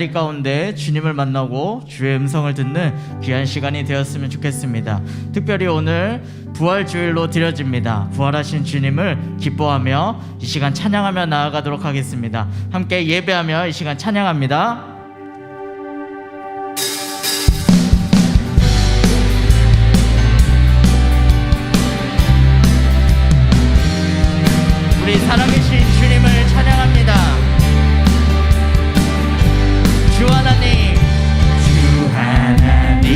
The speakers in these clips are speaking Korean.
이 가운데 주님을 만나고 주의 음성을 듣는 귀한 시간이 되었으면 좋겠습니다. 특별히 오늘 부활주일로 드려집니다. 부활하신 주님을 기뻐하며 이 시간 찬양하며 나아가도록 하겠습니다. 함께 예배하며 이 시간 찬양합니다. 우리 살아계신 주님을 찬양합니다. 주 하나님, 주 하나님,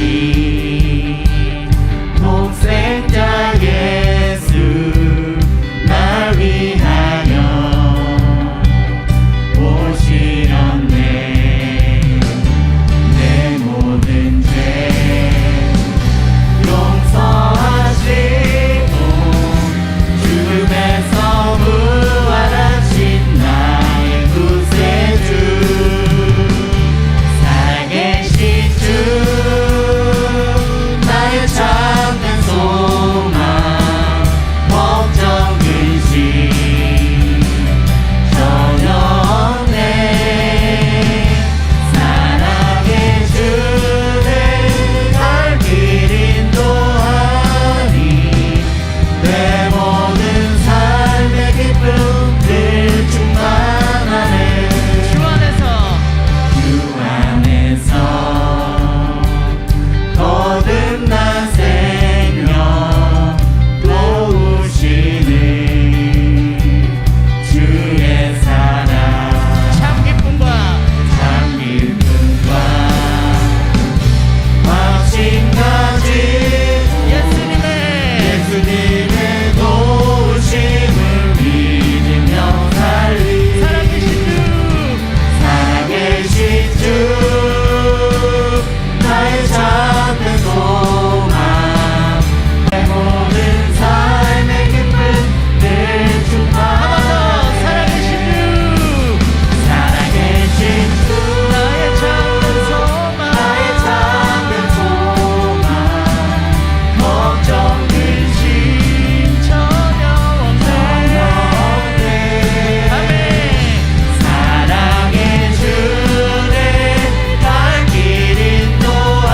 독생자 예수 날 위하여 오시렸네. 내 모든 죄 용서하시고 죽음에서 부활하신 나의 구세주, 나의 참된 소망, 걱정 근심 전혀 없네. 사랑의 주를 갈 길 인도하니 내 모든 삶의 기쁨들 충만하네. 주 안에서 거듭난 생명 도우시는 주의 사랑, 참 기쁨과 확신까지 예수님의 도우심을 믿으며 살리. 살아계신 주 나의 참된 소망, 내 모든 삶의 기쁨 늘 충만하네. 살아계신 주 나의 참된 소망, 걱정 근심 전혀 없네. 아멘. 사랑의 주를 갈 길 인도한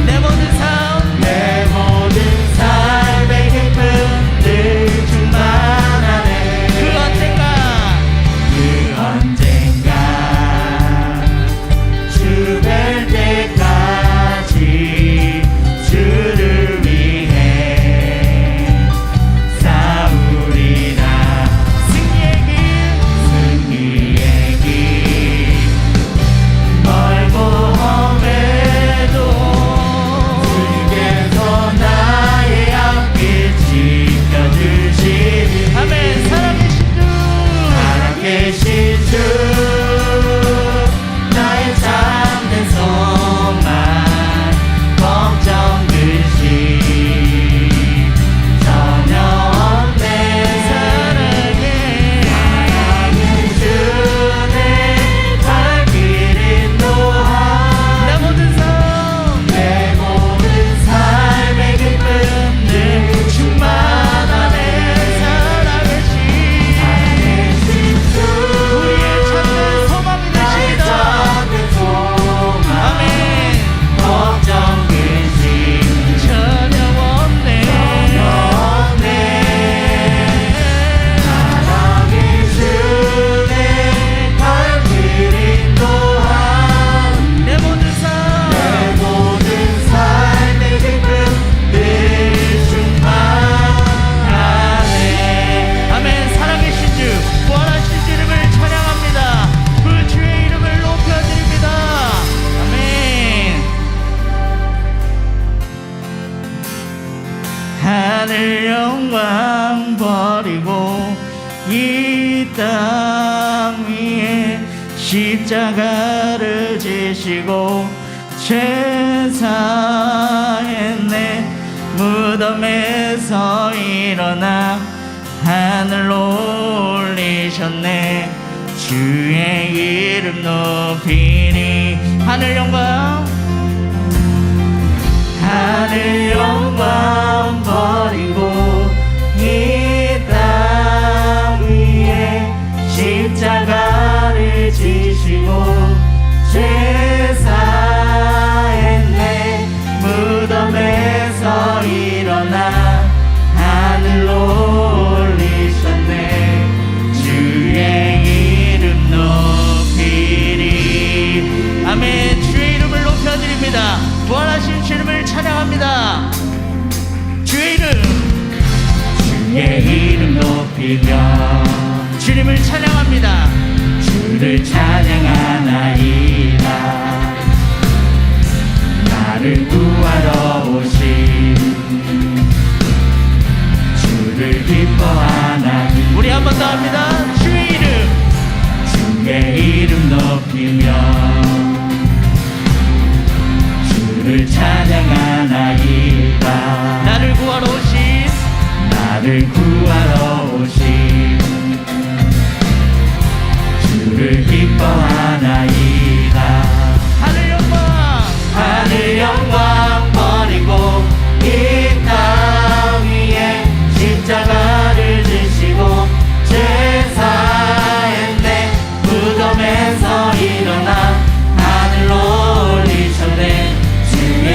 내 모든 삶의 기쁨 늘 충만하네. 그 언젠가 주 뵐 때까지 주를 위해 싸우리라. 승리의 길 멀고 험해도 주께서 나의 앞길 지켜주시니. 아멘. 살아계신 주 나의 참된 소망, 걱정 근심 전혀 없네. 사랑의 주내 갈 길 인도한 내 모든 삶의 기쁨 늘 충만하네. 살아계신 주 우리의 참된 소망이 되시다. 아멘. 걱정 근심 전혀 없네. 사랑의 주내 갈 길 인도한 내 모든 삶의 기쁨 늘 충만하네. 아멘. 살아계신 주, 부활하신 주님을 찬양합니다. 그 주의 이름을 높여드립니다. 아멘. 하늘 영광 버리고 이 땅 위에 십자가를 지시고 제사했네. 무덤에서 일어나 하늘로 올리셨네. 주의 이름 높이니. 하늘 영광 버리고 이 땅 위에 십자가를 지시고 부활하신 주님을 찬양합니다. 주의 이름, 주의 이름 높이며 주님을 찬양합니다. 주를 찬양하나이다. 나를 구하러 오신 주를 기뻐하나이다. 우리 한 번 더 합니다. 주의 이름, 주의 이름 높이며 주를 찬양하나이다. 나를 구하러 오신 나를 구하러 오신 주를 기뻐하나이다. 하늘 영광, 하늘 영광 버리고 이 땅 위에 십자가를 지시고 제사했네. 무덤에서 일어나 하늘로 올리셨네. 주의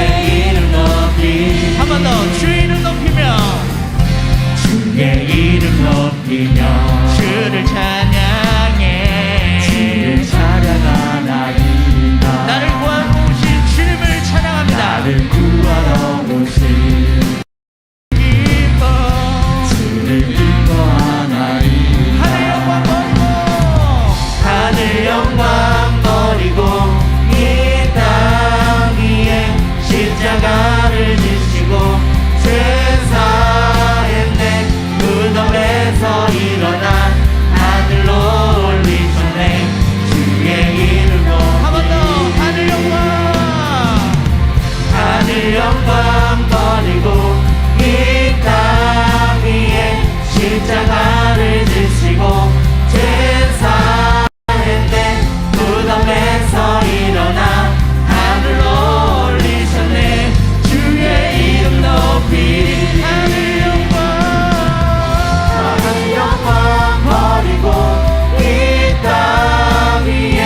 이름 높이 한 번 더 주의 이름 높이며 주의 이름 높이며 주를 찬양해. 주를 찬양하나이다. 나를 구하러 오신 주님을 찬양합니다. 나를 구하러 오신 기뻐 주를 기뻐하나이다. 하늘 영광 버리고 하늘 영광 버리고 이 땅 위에 십자가를 지시고 제사했네. 무덤에서 일어나 하늘로 올리셨네. 주의 이름으로 한 번 더 하늘 영광, 하늘 영광 버리고 이 땅 위에 십자가를 지시고 제사했네. 무덤에서 일어나 하늘로 올리셨네. 주의 이름 높이리. 하늘 영광, 하늘 영광 버리고 이 땅 위에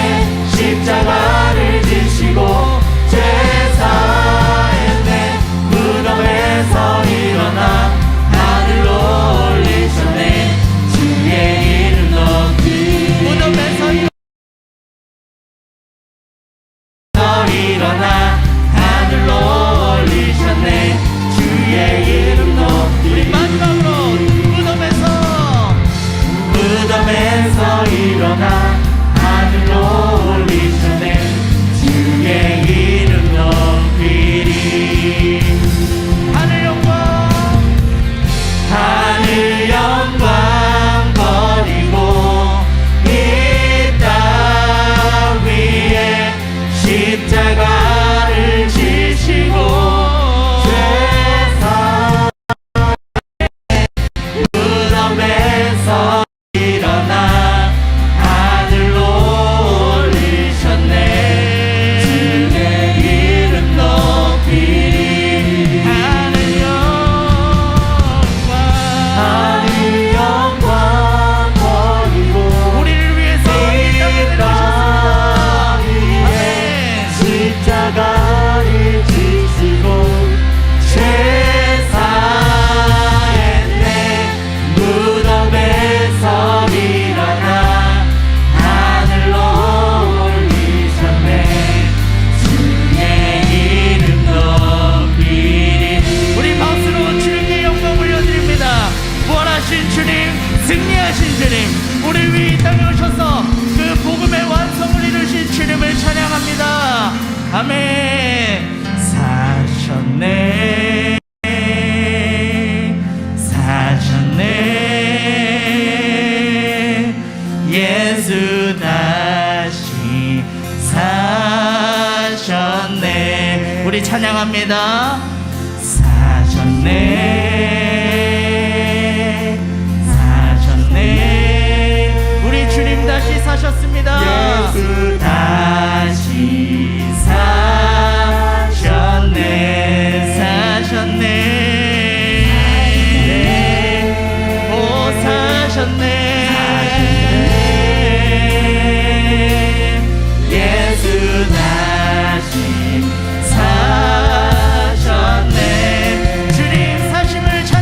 십자가를 지시고 제사했네. 무덤에서 일어나 하늘로 올리셨네. 주의 이름 높이 무덤에서 일어나 하늘로 올리셨네. 주의 이름 높이 우리 마지막으로 무덤에서 일어나 하늘로 올리셨네. 주의 이름 높이리. 하늘 영광, 하늘 영광 버리고 이 땅 위에 십자가를 지시고 죄사 무덤에서 일어나 하늘로 올리셨네. 주의 이름 높이리. 하늘 영광, 하늘 영광 버리고 우리를 위해서 이 땅에 내려오셨습니다. 아멘. 십자가를 지시고 제사했네. 무덤에서 일어나 하늘로 올리셨네. 주의 이름 높이리. 우리 박수로 주님께 영광 올려드립니다. 부활하신 주님, 승리하신 주님, 우리 위에 이 땅에 오셔서 그 복음의 완성을 이루신 주님을 찬양합니다. 아멘. 사셨네, 사셨네, 예수 다시 사셨네. 우리 찬양합니다. 사셨네, 사셨네, 우리 주님 다시 사셨습니다. 예수 다시 사셨네, 사셨네, 오 사셨네, 예수 다시 사셨네. 주님 사심을 찬양합니다.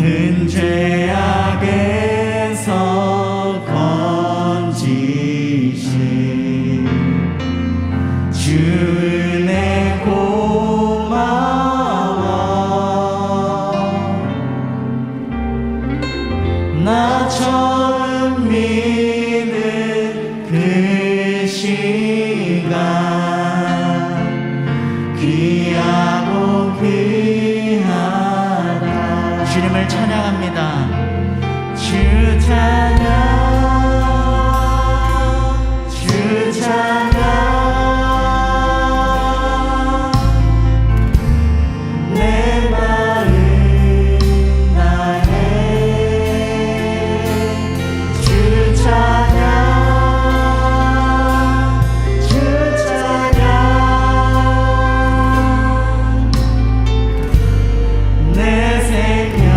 큰 죄악에서 건지신 주 은혜 고마워. 나 처음 믿은 그 시간 귀하고 귀하다. 주님을 찬양합니다. 주 찬양 주 찬양 내 마음 다해 주 찬양 주 찬양 내 생명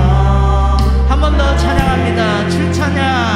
한 번 더 찬양합니다. 주 찬양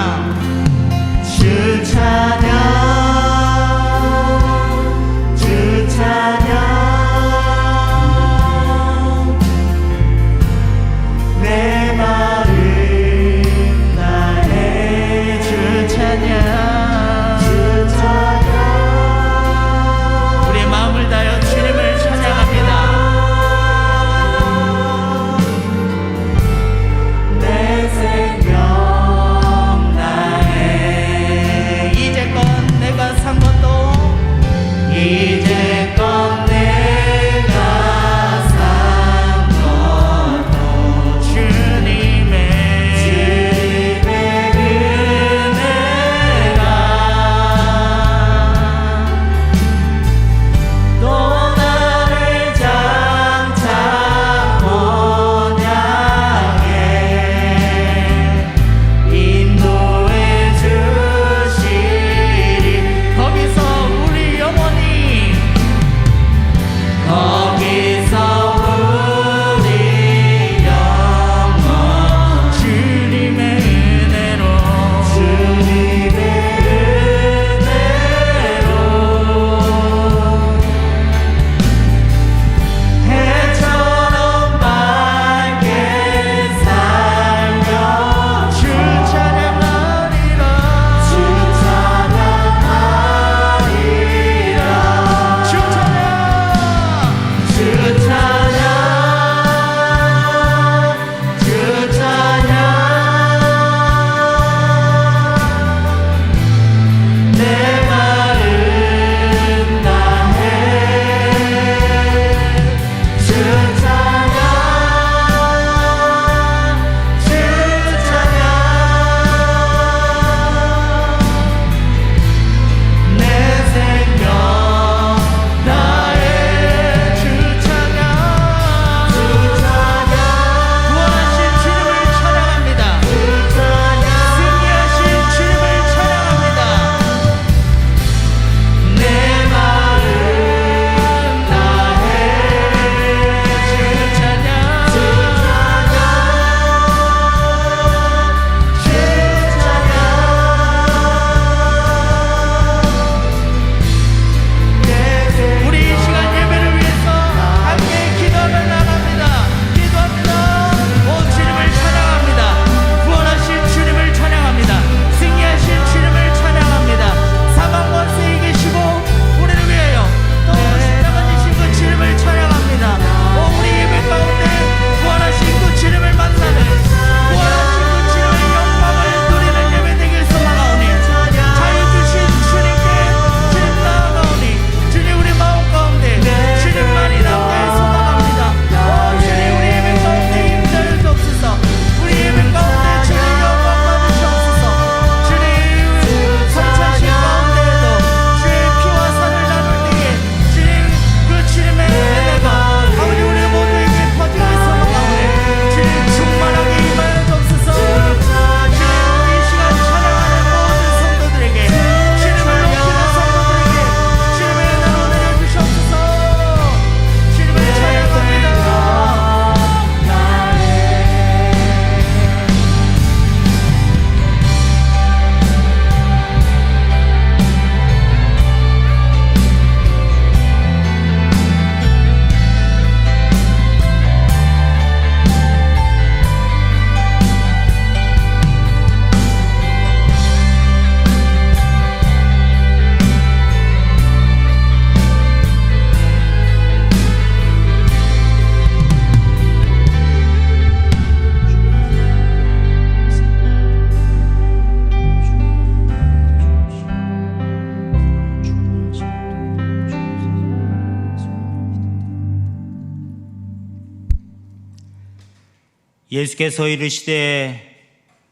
예수께서 이르시되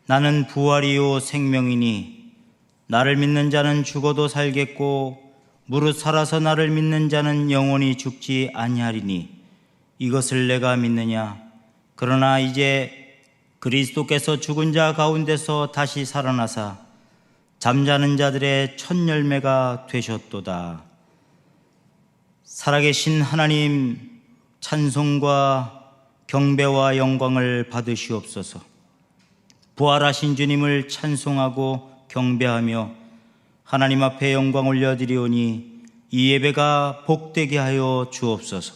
나는 부활이요 생명이니 나를 믿는 자는 죽어도 살겠고 무릇 살아서 나를 믿는 자는 영원히 죽지 아니하리니 이것을 내가 믿느냐. 그러나 이제 그리스도께서 죽은 자 가운데서 다시 살아나사 잠자는 자들의 첫 열매가 되셨도다. 살아계신 하나님, 찬송과 경배와 영광을 받으시옵소서. 부활하신 주님을 찬송하고 경배하며 하나님 앞에 영광 올려드리오니 이 예배가 복되게 하여 주옵소서.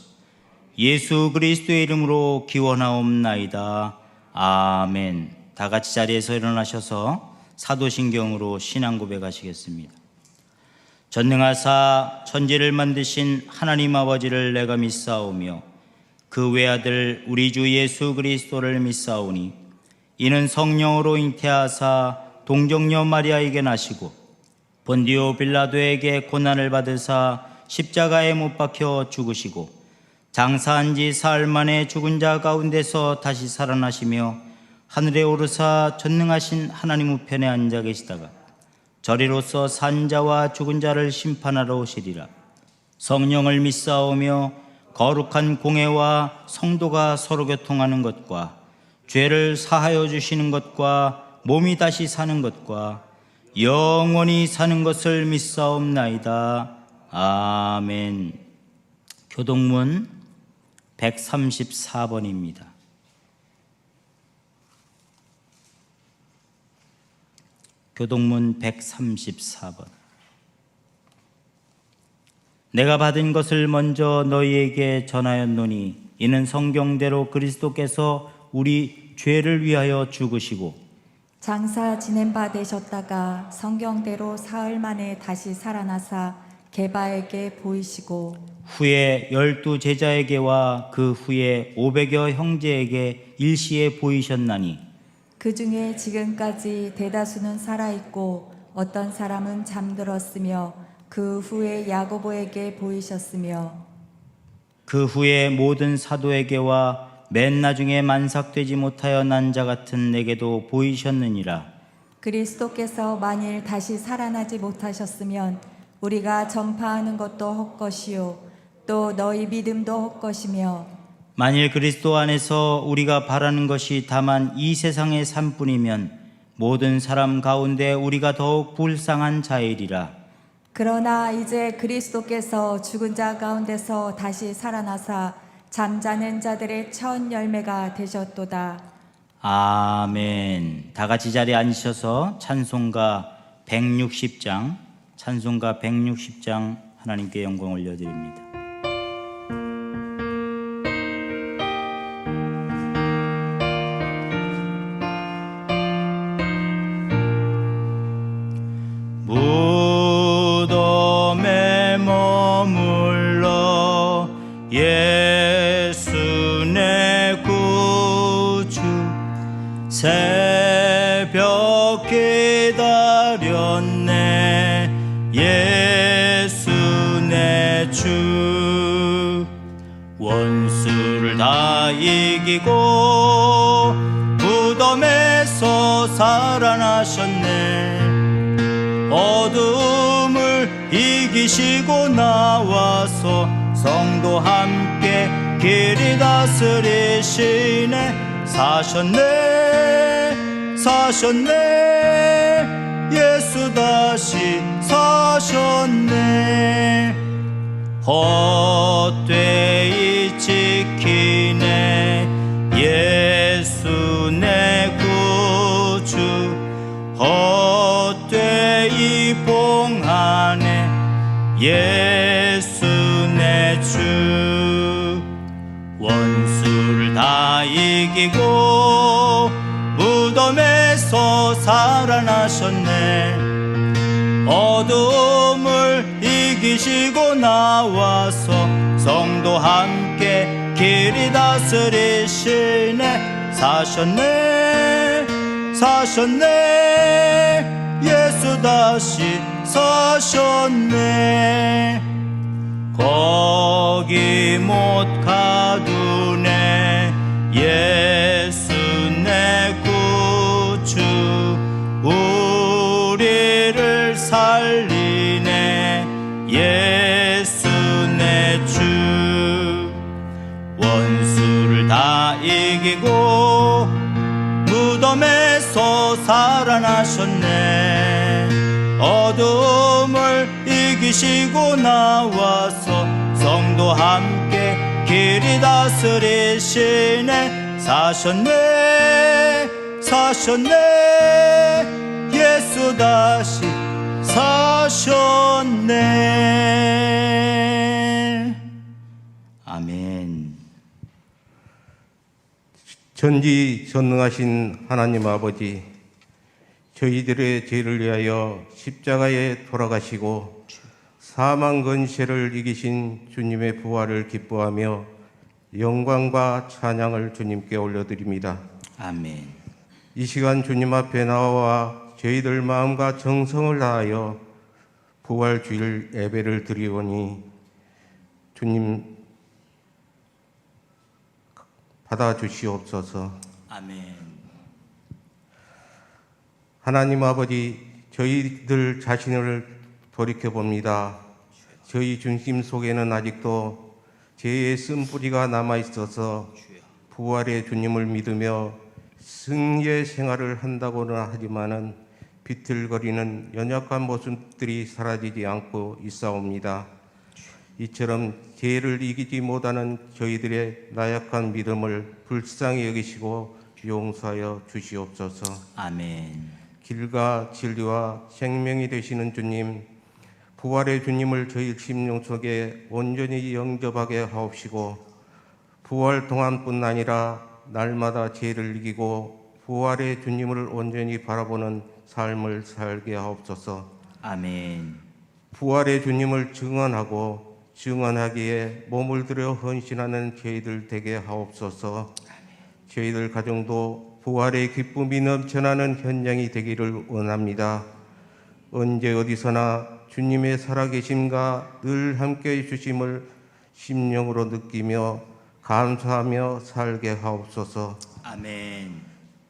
예수 그리스도의 이름으로 기원하옵나이다. 아멘. 다 같이 자리에서 일어나셔서 사도신경으로 신앙 고백하시겠습니다. 전능하사 천지를 만드신 하나님 아버지를 내가 믿사오며 그 외아들 우리 주 예수 그리스도를 믿사오니 이는 성령으로 잉태하사 동정녀 마리아에게 나시고 본디오 빌라도에게 고난을 받으사 십자가에 못 박혀 죽으시고 장사한 지 사흘 만에 죽은 자 가운데서 다시 살아나시며 하늘에 오르사 전능하신 하나님 우편에 앉아 계시다가 저리로서 산 자와 죽은 자를 심판하러 오시리라. 성령을 믿사오며 거룩한 공회와 성도가 서로 교통하는 것과 죄를 사하여 주시는 것과 몸이 다시 사는 것과 영원히 사는 것을 믿사옵나이다. 아멘. 교동문 134번입니다. 교동문 134번. 내가 받은 것을 먼저 너희에게 전하였노니 이는 성경대로 그리스도께서 우리 죄를 위하여 죽으시고 장사 지낸 바 되셨다가 성경대로 사흘 만에 다시 살아나사 게바에게 보이시고 후에 12 제자에게와 그 후에 500여 형제에게 일시에 보이셨나니 그 중에 지금까지 대다수는 살아있고 어떤 사람은 잠들었으며 그 후에 야고보에게 보이셨으며 그 후에 모든 사도에게와 맨 나중에 만삭되지 못하여 난 자 같은 내게도 보이셨느니라. 그리스도께서 만일 다시 살아나지 못하셨으면 우리가 전파하는 것도 헛것이요 또 너희 믿음도 헛것이며 만일 그리스도 안에서 우리가 바라는 것이 다만 이 세상의 삶뿐이면 모든 사람 가운데 우리가 더욱 불쌍한 자이리라. 그러나 이제 그리스도께서 죽은 자 가운데서 다시 살아나사 잠자는 자들의 첫 열매가 되셨도다. 아멘. 다 같이 자리에 앉으셔서 찬송가 160장 하나님께 영광 올려드립니다. 무덤에 머물러 예수 내 구주 새벽 기다렸네 예수 내 주 원수를 다 이기고 무덤에서 살아나셨네 어둠을 이기시고 나와서 성도 함께 길이 다스리시네 사셨네 예수 다시 사셨네 헛되이 지키네 예수 내 구주 헛되이 봉하네 예수 내 주 원수를 다 이기고 무덤에서 살아나셨네 어둠을 이기시고 나와서 성도 함께 길이 다스리시네 사셨네 예수 다시 사셨네 거기 못 가두네 예수 무덤에서 살아나셨네. 어둠을 이기시고 나와서 성도 함께 길이 다스리시네. 사셨네 사셨네 예수 다시 사셨네. 아멘. 전지전능하신 하나님 아버지, 저희들의 죄를 위하여 십자가에 돌아가시고 사망 권세를 이기신 주님의 부활을 기뻐하며 영광과 찬양을 주님께 올려드립니다. 아멘. 이 시간 주님 앞에 나와 저희들 마음과 정성을 다하여 부활 주일 예배를 드리오니 주님 받아주시옵소서. 아멘. 하나님 아버지, 저희들 자신을 돌이켜봅니다. 저희 중심 속에는 아직도 죄의 쓴뿌리가 남아있어서 부활의 주님을 믿으며 승리의 생활을 한다고는 하지만은 비틀거리는 연약한 모습들이 사라지지 않고 있사옵니다. 이처럼 죄를 이기지 못하는 저희들의 나약한 믿음을 불쌍히 여기시고 용서하여 주시옵소서. 아멘. 길과 진리와 생명이 되시는 주님, 부활의 주님을 저희 심령 속에 온전히 영접하게 하옵시고 부활 동안뿐 아니라 날마다 죄를 이기고 부활의 주님을 온전히 바라보는 삶을 살게 하옵소서. 아멘. 부활의 주님을 증언하고 증언하기에 몸을 들여 헌신하는 저희들 되게 하옵소서. 저희들 가정도 부활의 기쁨이 넘쳐나는 현장이 되기를 원합니다. 언제 어디서나 주님의 살아계심과 늘 함께해 주심을 심령으로 느끼며 감사하며 살게 하옵소서. 아멘.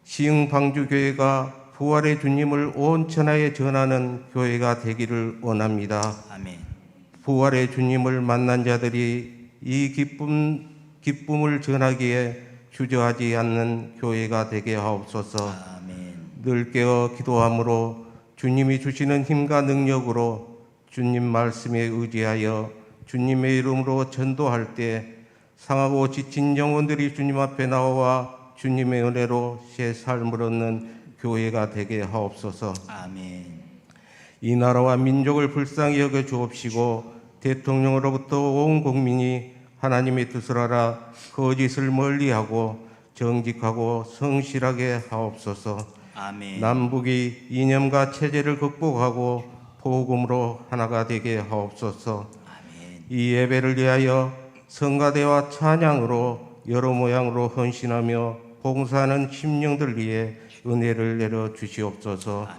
시흥방주교회가 부활의 주님을 온 천하에 전하는 교회가 되기를 원합니다. 아멘. 부활의 주님을 만난 자들이 이 기쁨을 전하기에 주저하지 않는 교회가 되게 하옵소서. 아멘. 늘 깨어 기도함으로 주님이 주시는 힘과 능력으로 주님 말씀에 의지하여 주님의 이름으로 전도할 때 상하고 지친 영혼들이 주님 앞에 나와 주님의 은혜로 새 삶을 얻는 교회가 되게 하옵소서. 아멘. 이 나라와 민족을 불쌍히 여겨 주옵시고 대통령으로부터 온 국민이 하나님의 뜻을 알아 거짓을 멀리하고 정직하고 성실하게 하옵소서. 아멘. 남북이 이념과 체제를 극복하고 복음으로 하나가 되게 하옵소서. 아멘. 이 예배를 위하여 성가대와 찬양으로 여러 모양으로 헌신하며 봉사하는 심령들 위해 은혜를 내려 주시옵소서.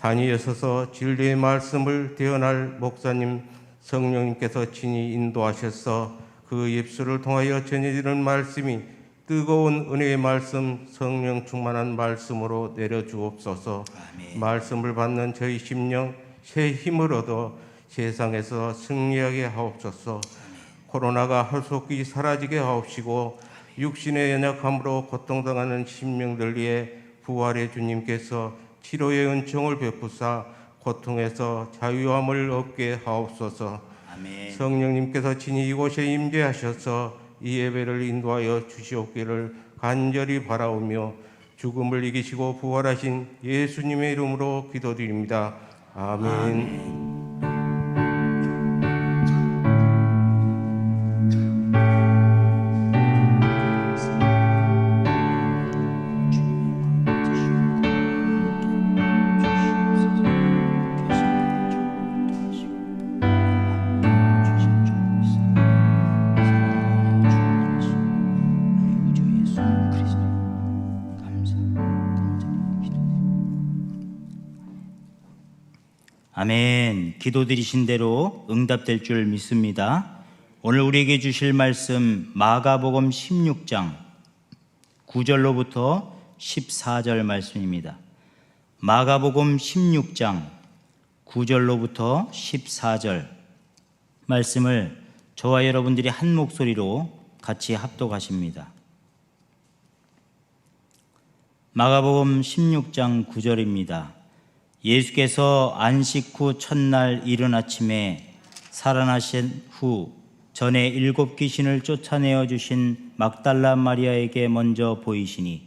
단위에 서서 진리의 말씀을 대언할 목사님 성령님께서 친히 인도하셔서 그 입술을 통하여 전해지는 말씀이 뜨거운 은혜의 말씀, 성령 충만한 말씀으로 내려주옵소서. 아멘. 말씀을 받는 저희 심령 새 힘을 얻어 세상에서 승리하게 하옵소서. 코로나가 하속히 사라지게 하옵시고 육신의 연약함으로 고통당하는 심령들 위해 부활의 주님께서 치료의 은총을 베푸사 고통에서 자유함을 얻게 하옵소서. 아멘. 성령님께서 친히 이곳에 임재하셔서 이 예배를 인도하여 주시옵기를 간절히 바라오며 죽음을 이기시고 부활하신 예수님의 이름으로 기도드립니다. 아멘. 아멘. 기도드리신 대로 응답될 줄 믿습니다. 오늘 우리에게 주실 말씀 마가복음 16장 9절로부터 14절 말씀입니다. 마가복음 16장 9절로부터 14절 말씀을 저와 여러분들이 한 목소리로 같이 합독하십니다. 마가복음 16장 9절입니다. 예수께서 안식 후 첫날 이른 아침에 살아나신 후 전에 7 귀신을 쫓아내어 주신 막달라 마리아에게 먼저 보이시니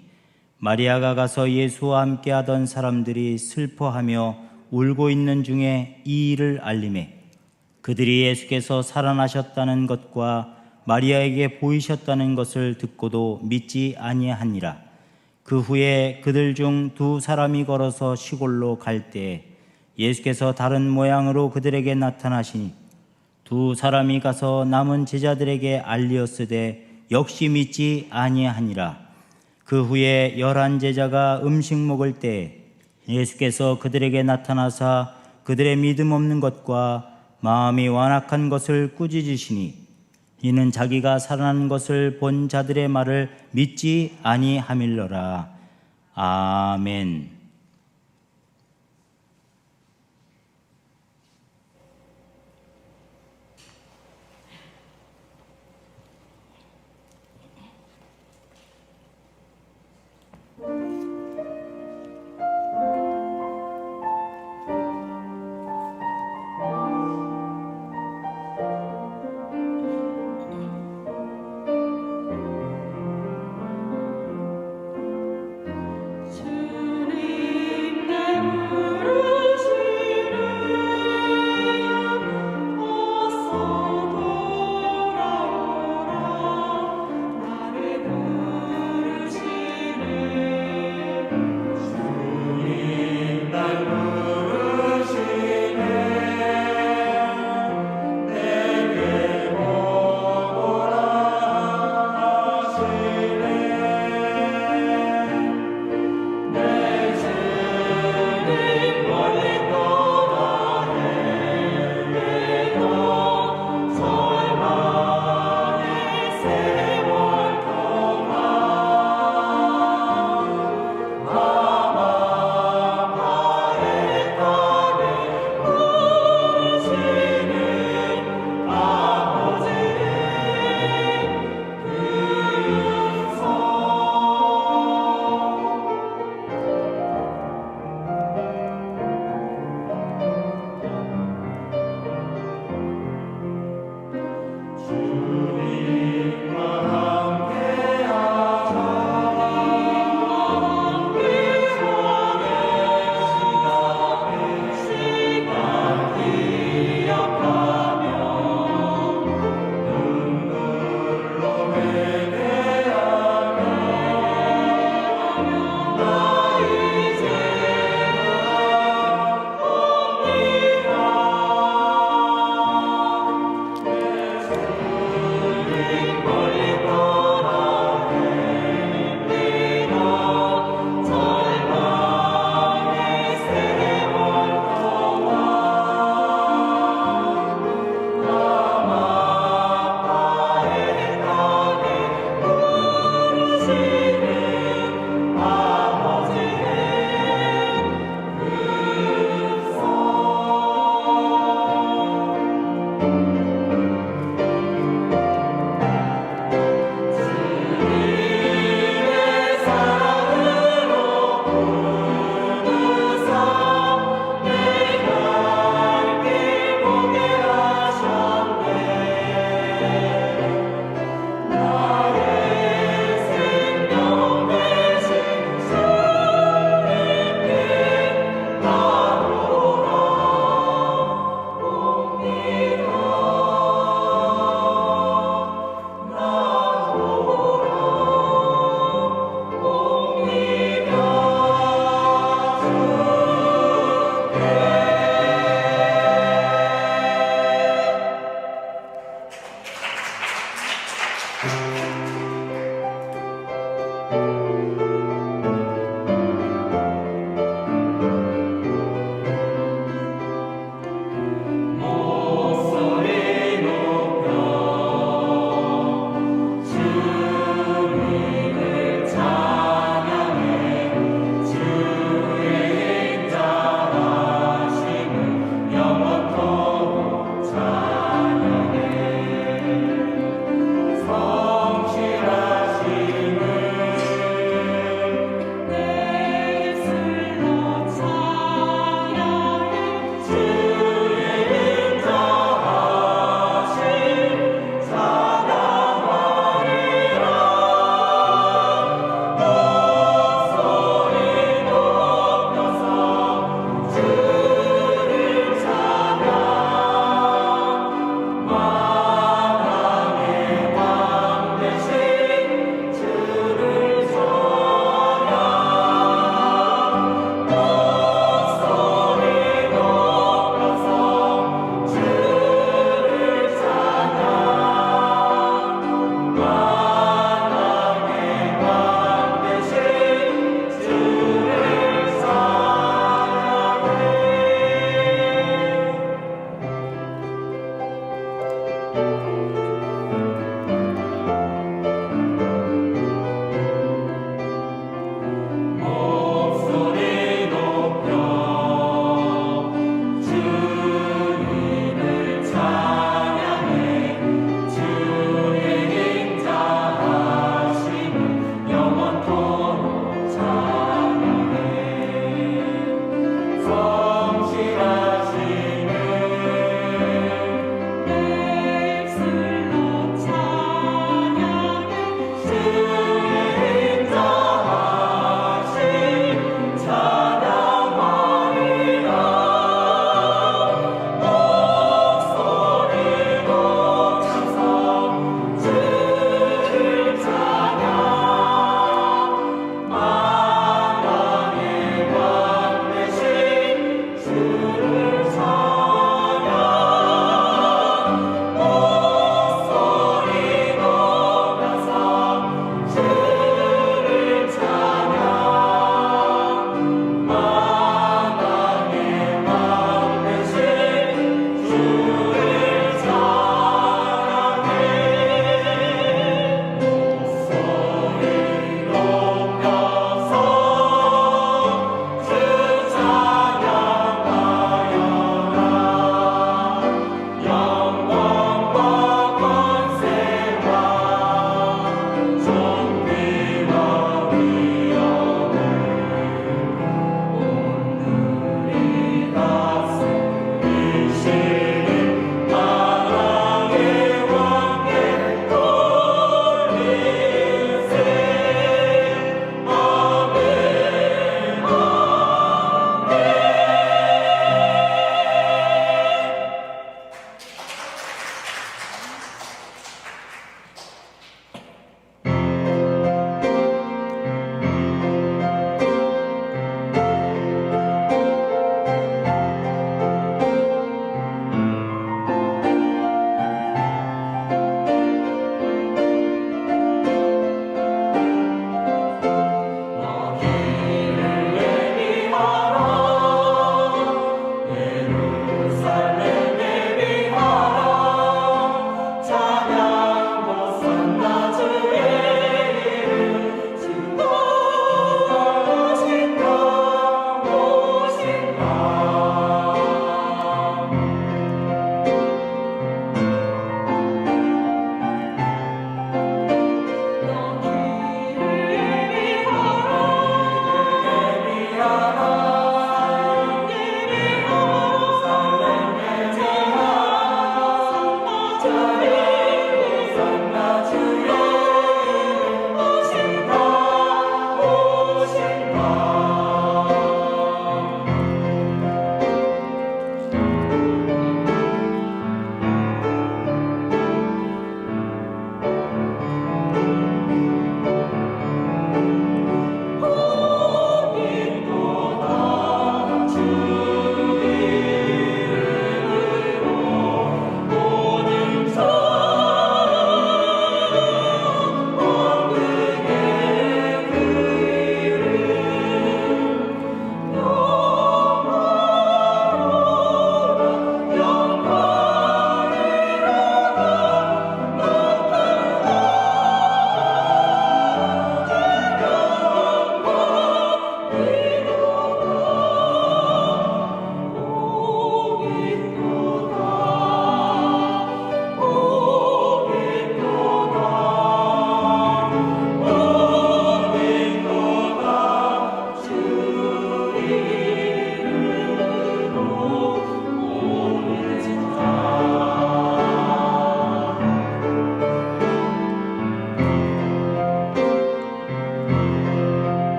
마리아가 가서 예수와 함께 하던 사람들이 슬퍼하며 울고 있는 중에 이 일을 알림해 그들이 예수께서 살아나셨다는 것과 마리아에게 보이셨다는 것을 듣고도 믿지 아니하니라. 그 후에 그들 중 2 사람이 걸어서 시골로 갈 때에 예수께서 다른 모양으로 그들에게 나타나시니 2 사람이 가서 남은 제자들에게 알리었으되 역시 믿지 아니하니라. 그 후에 11 제자가 음식 먹을 때 예수께서 그들에게 나타나사 그들의 믿음 없는 것과 마음이 완악한 것을 꾸짖으시니 이는 자기가 살아난 것을 본 자들의 말을 믿지 아니함일러라. 아멘. 주님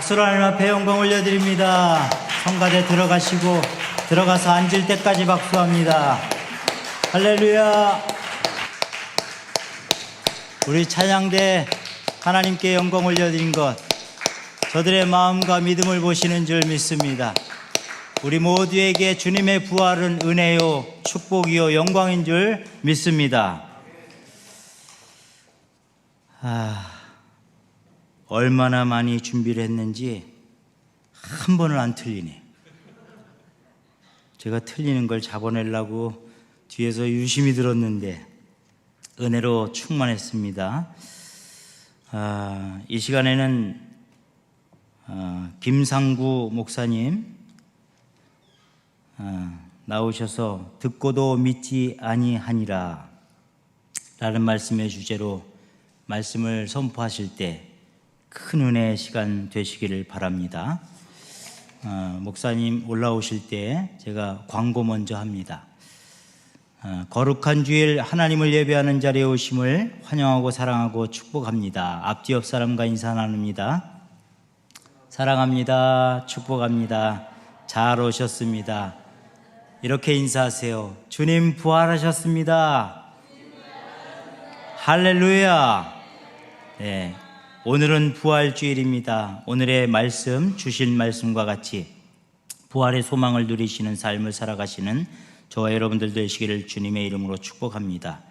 박수로 하나님 앞에 영광 올려드립니다. 성가대 들어가서 앉을 때까지 박수합니다. 할렐루야. 우리 찬양대 하나님께 영광 올려드린 것, 저들의 마음과 믿음을 보시는 줄 믿습니다. 우리 모두에게 주님의 부활은 은혜요 축복이요 영광인 줄 믿습니다. 얼마나 많이 준비를 했는지 한 번을 안 틀리네. 제가 틀리는 걸 잡아내려고 뒤에서 유심히 들었는데 은혜로 충만했습니다. 이 시간에는 김상구 목사님 나오셔서 듣고도 믿지 아니하니라 라는 말씀의 주제로 말씀을 선포하실 때 큰 은혜의 시간 되시기를 바랍니다. 목사님 올라오실 때 제가 광고 먼저 합니다. 거룩한 주일 하나님을 예배하는 자리에 오심을 환영하고 사랑하고 축복합니다. 앞뒤 옆 사람과 인사 나눕니다. 사랑합니다. 축복합니다. 잘 오셨습니다. 이렇게 인사하세요. 주님 부활하셨습니다. 할렐루야. 네, 오늘은 부활주일입니다. 오늘의 말씀, 주신 말씀과 같이 부활의 소망을 누리시는 삶을 살아가시는 저와 여러분들 되시기를 주님의 이름으로 축복합니다.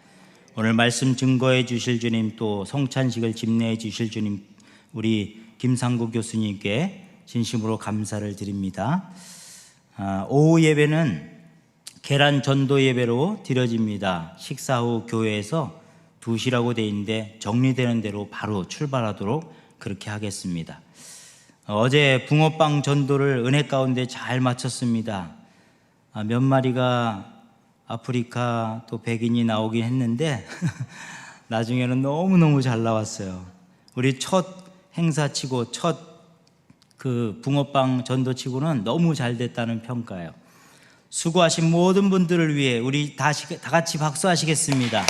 오늘 말씀 증거해 주실 주님, 또 성찬식을 집례해 주실 주님, 우리 김상국 교수님께 진심으로 감사를 드립니다. 오후 예배는 계란 전도 예배로 드려집니다. 식사 후 교회에서 2시라고 되어 있는데 정리되는 대로 바로 출발하도록 그렇게 하겠습니다. 어제 붕어빵 전도를 은혜 가운데 잘 마쳤습니다. 몇 마리가 아프리카 또 백인이 나오긴 했는데 나중에는 너무너무 잘 나왔어요. 우리 첫 행사치고 첫 그 붕어빵 전도치고는 너무 잘 됐다는 평가예요. 수고하신 모든 분들을 위해 우리 다 같이 박수하시겠습니다.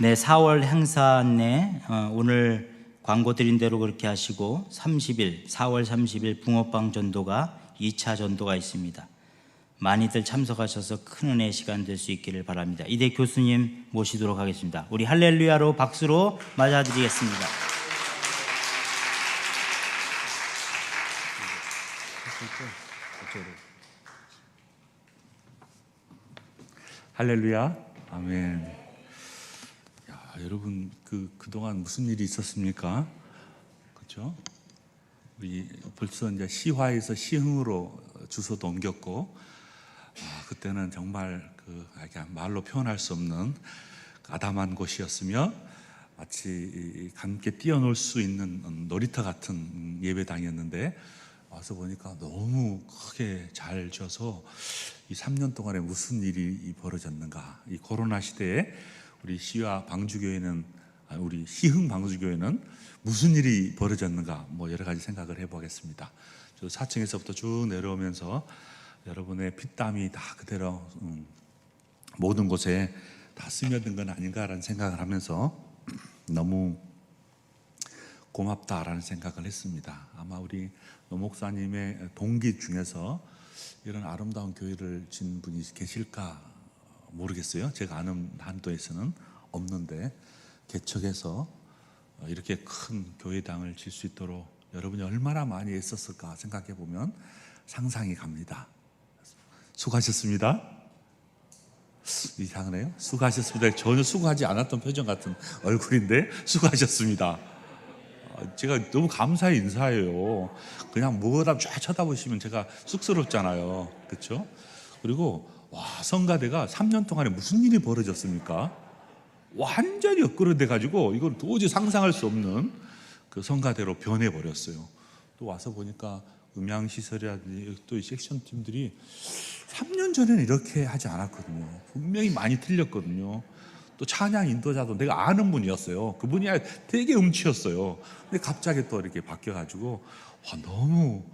네, 4월 행사 안내 오늘 광고 드린 대로 그렇게 하시고 30일, 4월 30일 붕어빵 전도가 2차 전도가 있습니다. 많이들 참석하셔서 큰 은혜의 시간 될 수 있기를 바랍니다. 이대 교수님 모시도록 하겠습니다. 우리 할렐루야로 박수로 맞아드리겠습니다. 할렐루야. 아멘. 여러분 그동안 무슨 일이 있었습니까? 그렇죠? 우리 벌써 이제 시화에서 시흥으로 주소도 옮겼고 그때는 정말 말로 표현할 수 없는 아담한 곳이었으며 마치 함께 뛰어놀 수 있는 놀이터 같은 예배당이었는데 와서 보니까 너무 크게 잘 져서 이 3년 동안에 무슨 일이 벌어졌는가. 이 코로나 시대에 우리 시와 방주교회는 우리 시흥 방주교회는 무슨 일이 벌어졌는가 여러 가지 생각을 해보겠습니다. 저 4층에서부터 쭉 내려오면서 여러분의 피땀이 다 그대로 모든 곳에 다 스며든 건 아닌가라는 생각을 하면서 너무 고맙다라는 생각을 했습니다. 아마 우리 노 목사님의 동기 중에서 이런 아름다운 교회를 진 분이 계실까 모르겠어요. 제가 아는 한도에서는 없는데 개척해서 이렇게 큰 교회당을 질 수 있도록 여러분이 얼마나 많이 애썼을까 생각해 보면 상상이 갑니다. 수고하셨습니다. 이상하네요. 수고하셨습니다. 전혀 수고하지 않았던 표정 같은 얼굴인데 수고하셨습니다. 제가 너무 감사의 인사예요. 그냥 뭐다 쫙 쳐다보시면 제가 쑥스럽잖아요. 그렇죠? 그리고 성가대가 3년 동안에 무슨 일이 벌어졌습니까? 완전히 엇그러돼 가지고 이건 도저히 상상할 수 없는 그 성가대로 변해버렸어요. 또 와서 보니까 음향시설이라든지 또 이 섹션 팀들이 3년 전에는 이렇게 하지 않았거든요. 분명히 많이 틀렸거든요. 또 찬양 인도자도 내가 아는 분이었어요. 그분이 되게 음치였어요. 근데 갑자기 또 이렇게 바뀌어가지고 너무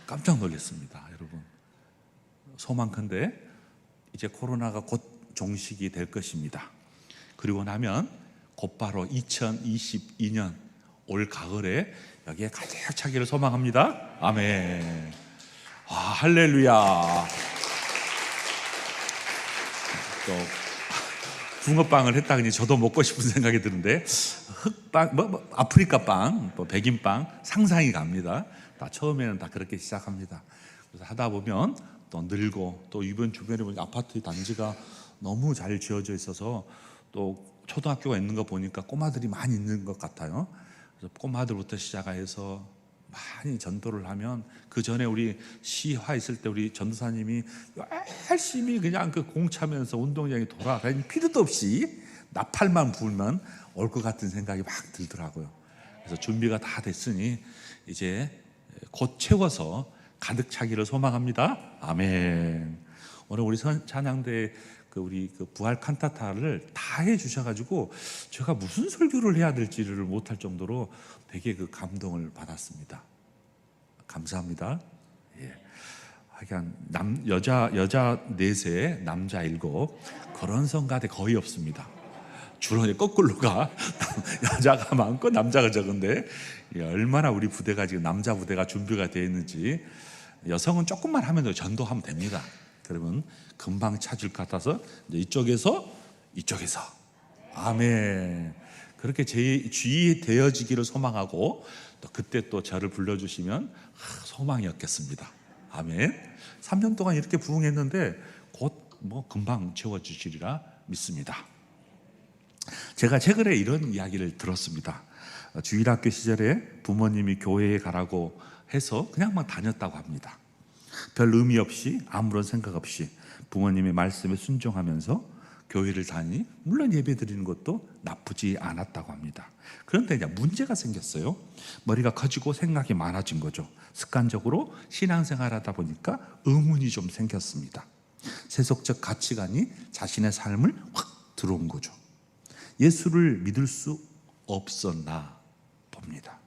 깜짝 놀랐습니다. 여러분, 소망컨대 이제 코로나가 곧 종식이 될 것입니다. 그리고 나면 곧바로 2022년 올 가을에 여기에 가득 차기를 소망합니다. 아멘. 할렐루야. 또 붕어빵을 했다니 저도 먹고 싶은 생각이 드는데 흑빵, 아프리카 빵, 백인빵 상상이 갑니다. 처음에는 다 그렇게 시작합니다. 그래서 하다 보면 또 늘고 또 이번 주변에 보니까 아파트 단지가 너무 잘 지어져 있어서 또 초등학교가 있는 거 보니까 꼬마들이 많이 있는 것 같아요. 그래서 꼬마들부터 시작해서 많이 전도를 하면, 그 전에 우리 시화 있을 때 우리 전도사님이 열심히 그냥 그 공차면서 운동장에 돌아가니 필요도 없이 나팔만 불면 올 것 같은 생각이 막 들더라고요. 그래서 준비가 다 됐으니 이제 곧 채워서 가득 차기를 소망합니다. 아멘. 오늘 우리 찬양대 우리 부활 칸타타를 다 해주셔가지고 제가 무슨 설교를 해야 될지를 못할 정도로 되게 감동을 받았습니다. 감사합니다. 예. 하여간 여자 4세, 남자 7, 그런 성가대 거의 없습니다. 주로 거꾸로가 여자가 많고 남자가 적은데, 얼마나 우리 부대가 지금 남자 부대가 준비가 되어 있는지. 여성은 조금만 하면 전도하면 됩니다. 여러분 금방 찾을 것 같아서 이쪽에서 아멘. 그렇게 제 주의 되어지기를 소망하고, 또 그때 또 저를 불러주시면 소망이 없겠습니다. 아멘. 3년 동안 이렇게 부흥했는데 곧 금방 채워주시리라 믿습니다. 제가 최근에 이런 이야기를 들었습니다. 주일학교 시절에 부모님이 교회에 가라고 해서 그냥 막 다녔다고 합니다. 별 의미 없이, 아무런 생각 없이 부모님의 말씀에 순종하면서 교회를 다니니 물론 예배 드리는 것도 나쁘지 않았다고 합니다. 그런데 이제 문제가 생겼어요. 머리가 커지고 생각이 많아진 거죠. 습관적으로 신앙생활 하다 보니까 의문이 좀 생겼습니다. 세속적 가치관이 자신의 삶을 확 들어온 거죠. 예수를 믿을 수 없었나 봅니다.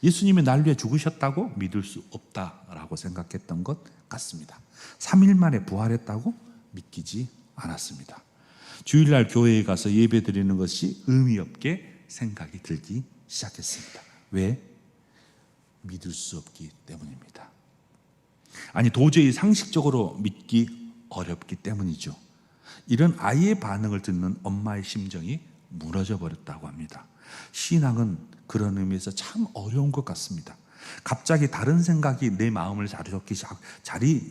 예수님이 날 위해 죽으셨다고 믿을 수 없다라고 생각했던 것 같습니다. 3일 만에 부활했다고 믿기지 않았습니다. 주일날 교회에 가서 예배 드리는 것이 의미 없게 생각이 들기 시작했습니다. 왜? 믿을 수 없기 때문입니다. 아니, 도저히 상식적으로 믿기 어렵기 때문이죠. 이런 아이의 반응을 듣는 엄마의 심정이 무너져 버렸다고 합니다. 신앙은 그런 의미에서 참 어려운 것 같습니다. 갑자기 다른 생각이 내 마음을 자리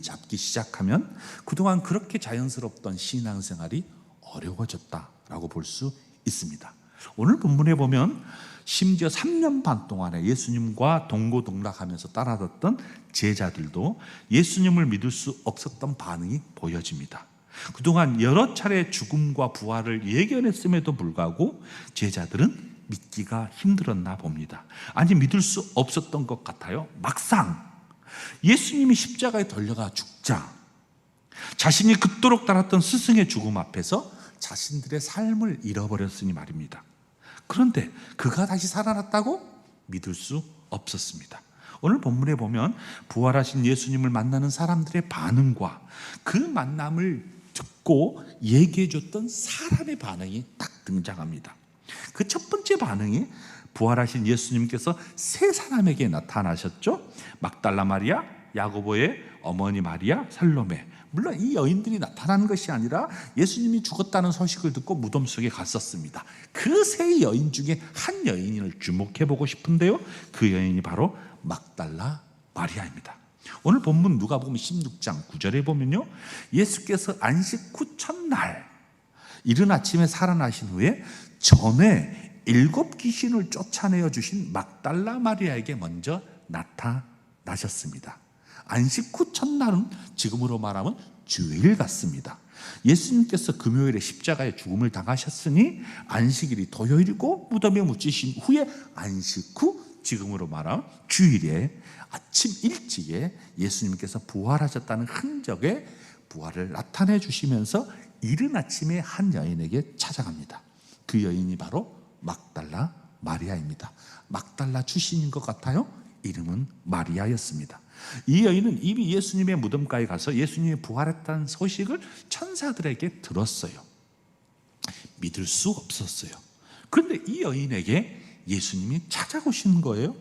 잡기 시작하면 그동안 그렇게 자연스럽던 신앙생활이 어려워졌다라고 볼 수 있습니다. 오늘 본문에 보면 심지어 3년 반 동안에 예수님과 동고동락하면서 따라갔던 제자들도 예수님을 믿을 수 없었던 반응이 보여집니다. 그동안 여러 차례 죽음과 부활을 예견했음에도 불구하고 제자들은 믿기가 힘들었나 봅니다. 아니, 믿을 수 없었던 것 같아요. 막상 예수님이 십자가에 달려가 죽자 자신이 그토록 따랐던 스승의 죽음 앞에서 자신들의 삶을 잃어버렸으니 말입니다. 그런데 그가 다시 살아났다고 믿을 수 없었습니다. 오늘 본문에 보면 부활하신 예수님을 만나는 사람들의 반응과 그 만남을 듣고 얘기해 줬던 사람의 반응이 딱 등장합니다. 그 첫 번째 반응이 부활하신 예수님께서 세 사람에게 나타나셨죠. 막달라 마리아, 야고보의 어머니 마리아, 살로메. 물론 이 여인들이 나타나는 것이 아니라 예수님이 죽었다는 소식을 듣고 무덤 속에 갔었습니다. 그 세 여인 중에 한 여인을 주목해 보고 싶은데요, 그 여인이 바로 막달라 마리아입니다. 오늘 본문 누가복음 16장 9절에 보면요, 예수께서 안식 후 첫날 이른 아침에 살아나신 후에 전에 7 귀신을 쫓아내어 주신 막달라 마리아에게 먼저 나타나셨습니다. 안식 후 첫날은 지금으로 말하면 주일 같습니다. 예수님께서 금요일에 십자가에 죽음을 당하셨으니 안식일이 토요일이고 무덤에 묻히신 후에 안식 후 지금으로 말하면 주일에 아침 일찍에 예수님께서 부활하셨다는 흔적의 부활을 나타내 주시면서 이른 아침에 한 여인에게 찾아갑니다. 그 여인이 바로 막달라 마리아입니다. 막달라 출신인 것 같아요. 이름은 마리아였습니다. 이 여인은 이미 예수님의 무덤가에 가서 예수님이 부활했다는 소식을 천사들에게 들었어요. 믿을 수 없었어요. 그런데 이 여인에게 예수님이 찾아오신 거예요.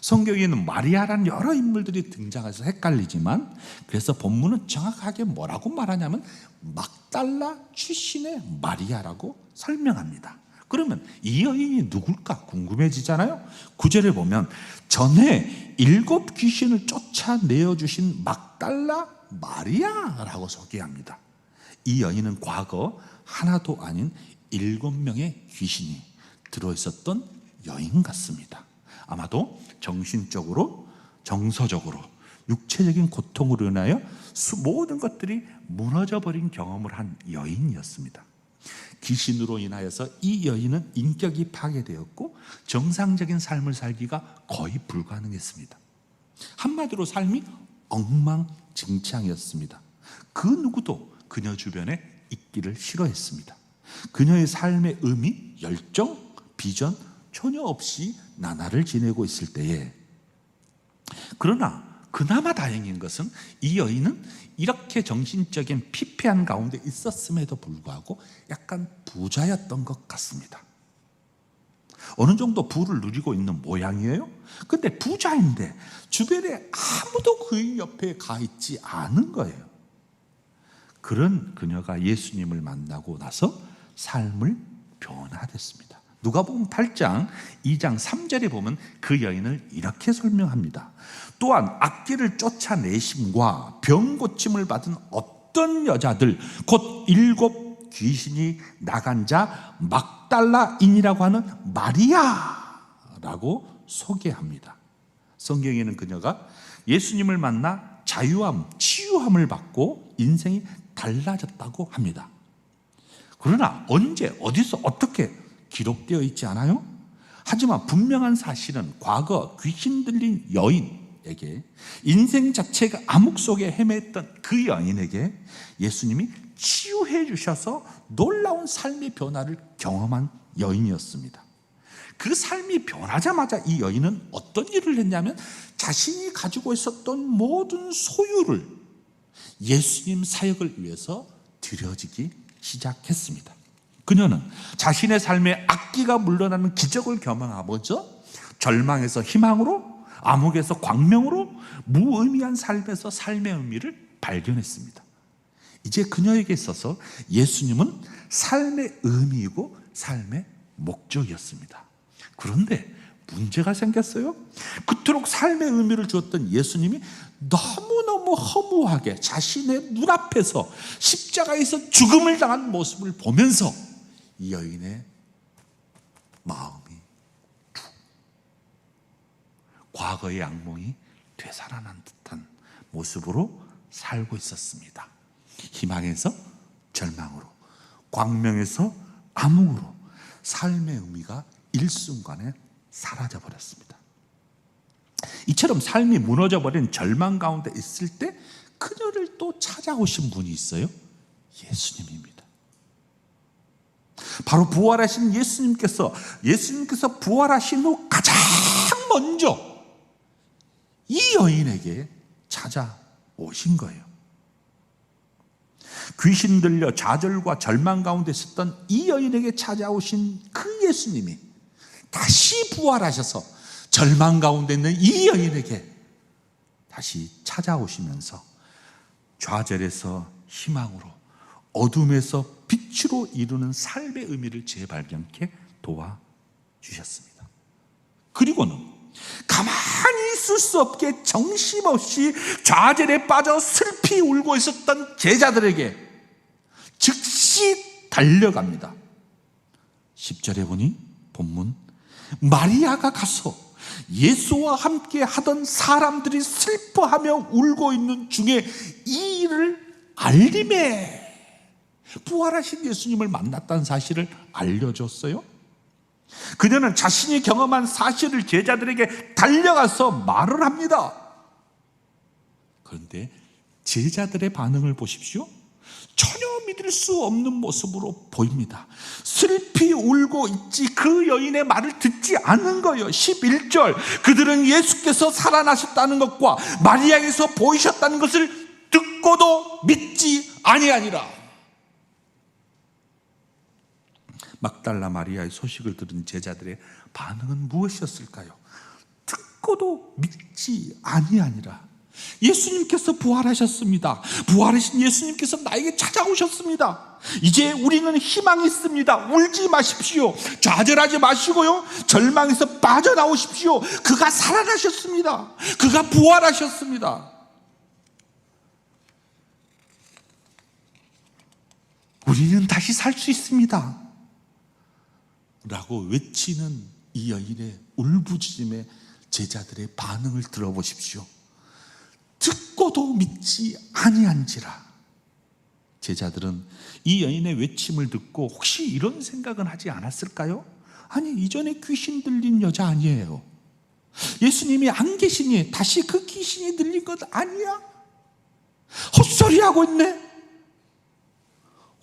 성경에는 마리아라는 여러 인물들이 등장해서 헷갈리지만, 그래서 본문은 정확하게 뭐라고 말하냐면 막달라 출신의 마리아라고 설명합니다. 그러면 이 여인이 누굴까 궁금해지잖아요. 9절에 보면 전에 7 귀신을 쫓아내어 주신 막달라 마리아라고 소개합니다. 이 여인은 과거 하나도 아닌 7명의 귀신이 들어있었던 여인 같습니다. 아마도 정신적으로, 정서적으로, 육체적인 고통으로 인하여 모든 것들이 무너져버린 경험을 한 여인이었습니다. 귀신으로 인하여서 이 여인은 인격이 파괴되었고 정상적인 삶을 살기가 거의 불가능했습니다. 한마디로 삶이 엉망진창이었습니다. 그 누구도 그녀 주변에 있기를 싫어했습니다. 그녀의 삶의 의미, 열정, 비전 전혀 없이 나날을 지내고 있을 때에, 그러나 그나마 다행인 것은 이 여인은 이렇게 정신적인 피폐한 가운데 있었음에도 불구하고 약간 부자였던 것 같습니다. 어느 정도 부를 누리고 있는 모양이에요. 근데 부자인데 주변에 아무도 그의 옆에 가 있지 않은 거예요. 그런 그녀가 예수님을 만나고 나서 삶을 변화됐습니다. 누가복음 8장 2장 3절에 보면 그 여인을 이렇게 설명합니다. 또한 악기를 쫓아내심과 병 고침을 받은 어떤 여자들, 곧 7 귀신이 나간 자 막달라인이라고 하는 마리아라고 소개합니다. 성경에는 그녀가 예수님을 만나 자유함, 치유함을 받고 인생이 달라졌다고 합니다. 그러나 언제, 어디서, 어떻게 기록되어 있지 않아요? 하지만 분명한 사실은 과거 귀신 들린 여인에게, 인생 자체가 암흑 속에 헤맸던 그 여인에게 예수님이 치유해 주셔서 놀라운 삶의 변화를 경험한 여인이었습니다. 그 삶이 변하자마자 이 여인은 어떤 일을 했냐면 자신이 가지고 있었던 모든 소유를 예수님 사역을 위해서 드려지기 시작했습니다. 그녀는 자신의 삶에 악기가 물러나는 기적을 경험하면서 절망에서 희망으로, 암흑에서 광명으로, 무의미한 삶에서 삶의 의미를 발견했습니다. 이제 그녀에게 있어서 예수님은 삶의 의미이고 삶의 목적이었습니다. 그런데 문제가 생겼어요. 그토록 삶의 의미를 주었던 예수님이 너무너무 허무하게 자신의 눈앞에서 십자가에서 죽음을 당한 모습을 보면서 이 여인의 마음이 과거의 악몽이 되살아난 듯한 모습으로 살고 있었습니다. 희망에서 절망으로, 광명에서 암흑으로 삶의 의미가 일순간에 사라져 버렸습니다. 이처럼 삶이 무너져버린 절망 가운데 있을 때 그녀를 또 찾아오신 분이 있어요. 예수님입니다. 바로 부활하신 예수님께서 부활하신 후 가장 먼저 이 여인에게 찾아오신 거예요. 귀신 들려 좌절과 절망 가운데 있었던 이 여인에게 찾아오신 그 예수님이 다시 부활하셔서 절망 가운데 있는 이 여인에게 다시 찾아오시면서 좌절에서 희망으로, 어둠에서 빛으로 이루는 삶의 의미를 재발견케 도와주셨습니다. 그리고는 가만히 있을 수 없게 정신없이 좌절에 빠져 슬피 울고 있었던 제자들에게 즉시 달려갑니다. 10절에 보니 본문, 마리아가 가서 예수와 함께 하던 사람들이 슬퍼하며 울고 있는 중에 이 일을 알림해 부활하신 예수님을 만났다는 사실을 알려줬어요. 그녀는 자신이 경험한 사실을 제자들에게 달려가서 말을 합니다. 그런데 제자들의 반응을 보십시오. 전혀 믿을 수 없는 모습으로 보입니다. 슬피 울고 있지 그 여인의 말을 듣지 않은 거예요. 11절, 그들은 예수께서 살아나셨다는 것과 마리아에서 보이셨다는 것을 듣고도 믿지 아니하니라. 막달라 마리아의 소식을 들은 제자들의 반응은 무엇이었을까요? 듣고도 믿지 아니하니라. 예수님께서 부활하셨습니다. 부활하신 예수님께서 나에게 찾아오셨습니다. 이제 우리는 희망이 있습니다. 울지 마십시오. 좌절하지 마시고요, 절망에서 빠져나오십시오. 그가 살아나셨습니다. 그가 부활하셨습니다. 우리는 다시 살 수 있습니다. 라고 외치는 이 여인의 울부짖음의 제자들의 반응을 들어보십시오. 듣고도 믿지 아니한지라. 제자들은 이 여인의 외침을 듣고 혹시 이런 생각은 하지 않았을까요? 아니, 이전에 귀신 들린 여자 아니에요. 예수님이 안 계시니 다시 그 귀신이 들린 것 아니야? 헛소리하고 있네.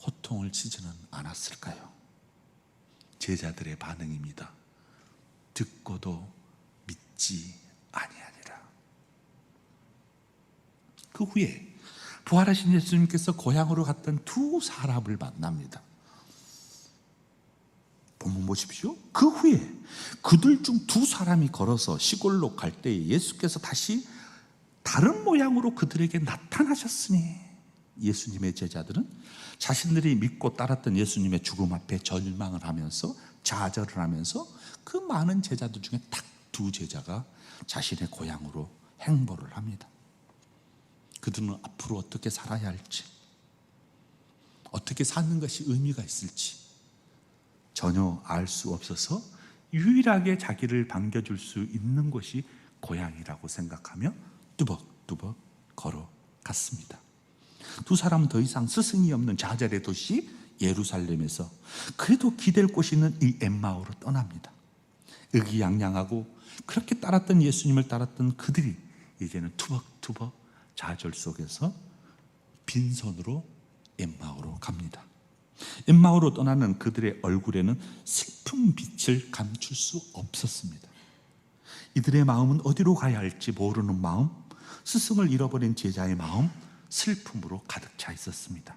호통을 치지는 않았을까요? 제자들의 반응입니다. 듣고도 믿지 아니하니라. 그 후에 부활하신 예수님께서 고향으로 갔던 두 사람을 만납니다. 본문 보십시오. 그 후에 그들 중 두 사람이 걸어서 시골로 갈 때에 예수께서 다시 다른 모양으로 그들에게 나타나셨으니 예수님의 제자들은 자신들이 믿고 따랐던 예수님의 죽음 앞에 절망을 하면서 좌절을 하면서 그 많은 제자들 중에 딱 두 제자가 자신의 고향으로 행보를 합니다. 그들은 앞으로 어떻게 살아야 할지, 어떻게 사는 것이 의미가 있을지 전혀 알 수 없어서 유일하게 자기를 반겨줄 수 있는 곳이 고향이라고 생각하며 뚜벅뚜벅 걸어갔습니다. 두 사람은 더 이상 스승이 없는 좌절의 도시 예루살렘에서 그래도 기댈 곳이 있는 이 엠마오로 떠납니다. 의기양양하고 그렇게 따랐던 예수님을 따랐던 그들이 이제는 투벅투벅 좌절 속에서 빈손으로 엠마오로 갑니다. 엠마오로 떠나는 그들의 얼굴에는 슬픈 빛을 감출 수 없었습니다. 이들의 마음은 어디로 가야 할지 모르는 마음, 스승을 잃어버린 제자의 마음, 슬픔으로 가득 차 있었습니다.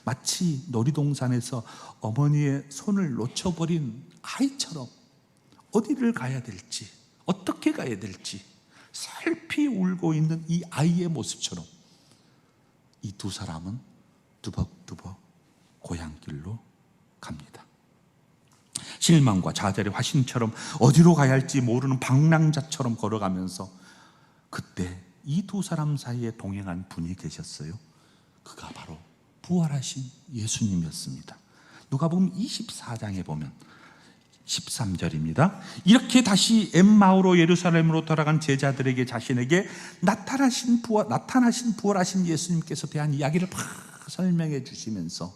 마치 놀이동산에서 어머니의 손을 놓쳐버린 아이처럼 어디를 가야 될지, 어떻게 가야 될지 슬피 울고 있는 이 아이의 모습처럼 이 두 사람은 두벅두벅 고향길로 갑니다. 실망과 좌절의 화신처럼 어디로 가야 할지 모르는 방랑자처럼 걸어가면서 그때 이 두 사람 사이에 동행한 분이 계셨어요. 그가 바로 부활하신 예수님이었습니다. 누가복음 24장에 보면 13절입니다. 이렇게 다시 엠마오로 예루살렘으로 돌아간 제자들에게 자신에게 나타나신 부활하신 예수님께서 대한 이야기를 막 설명해 주시면서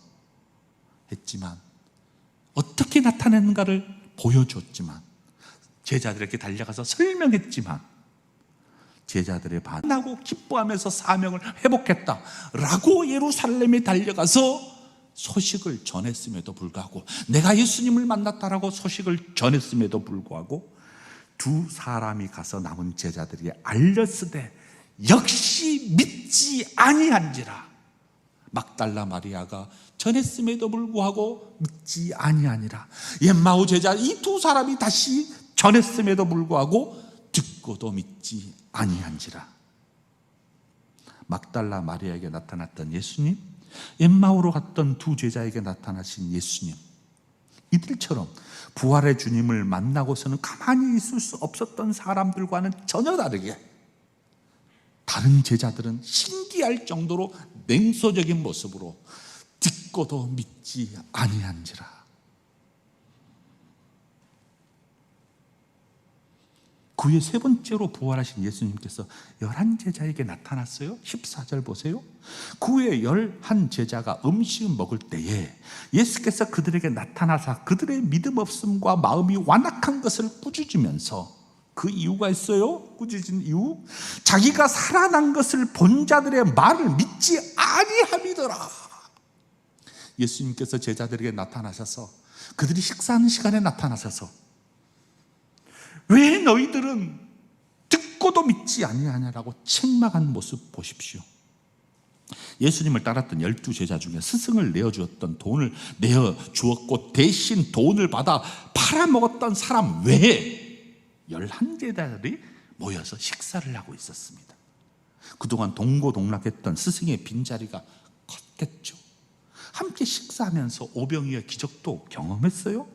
했지만, 어떻게 나타났는가를 보여줬지만, 제자들에게 달려가서 설명했지만, 제자들의 반하고 기뻐하면서 사명을 회복했다라고 예루살렘에 달려가서 소식을 전했음에도 불구하고, 내가 예수님을 만났다라고 소식을 전했음에도 불구하고 두 사람이 가서 남은 제자들이 알렸으되 역시 믿지 아니한지라. 막달라 마리아가 전했음에도 불구하고 믿지 아니하니라. 엠마오 제자 이 두 사람이 다시 전했음에도 불구하고 듣고도 믿지 아니한지라. 막달라 마리아에게 나타났던 예수님, 엠마오로 갔던 두 제자에게 나타나신 예수님, 이들처럼 부활의 주님을 만나고서는 가만히 있을 수 없었던 사람들과는 전혀 다르게 다른 제자들은 신기할 정도로 냉소적인 모습으로 듣고도 믿지 아니한지라. 그 후에 세 번째로 부활하신 예수님께서 11제자에게 나타났어요. 14절 보세요. 그 후에 11제자가 음식을 먹을 때에 예수께서 그들에게 나타나사 그들의 믿음 없음과 마음이 완악한 것을 꾸짖으면서, 그 이유가 있어요. 꾸짖은 이유, 자기가 살아난 것을 본 자들의 말을 믿지 아니함이더라. 예수님께서 제자들에게 나타나셔서, 그들이 식사하는 시간에 나타나셔서 왜 너희들은 듣고도 믿지 아니하냐라고 책망한 모습 보십시오. 예수님을 따랐던 12제자 중에 스승을 내어주었던 돈을 내어주었고 대신 돈을 받아 팔아먹었던 사람 외에 11제자들이 모여서 식사를 하고 있었습니다. 그동안 동고동락했던 스승의 빈자리가 컸겠죠. 함께 식사하면서 오병이어의 기적도 경험했어요.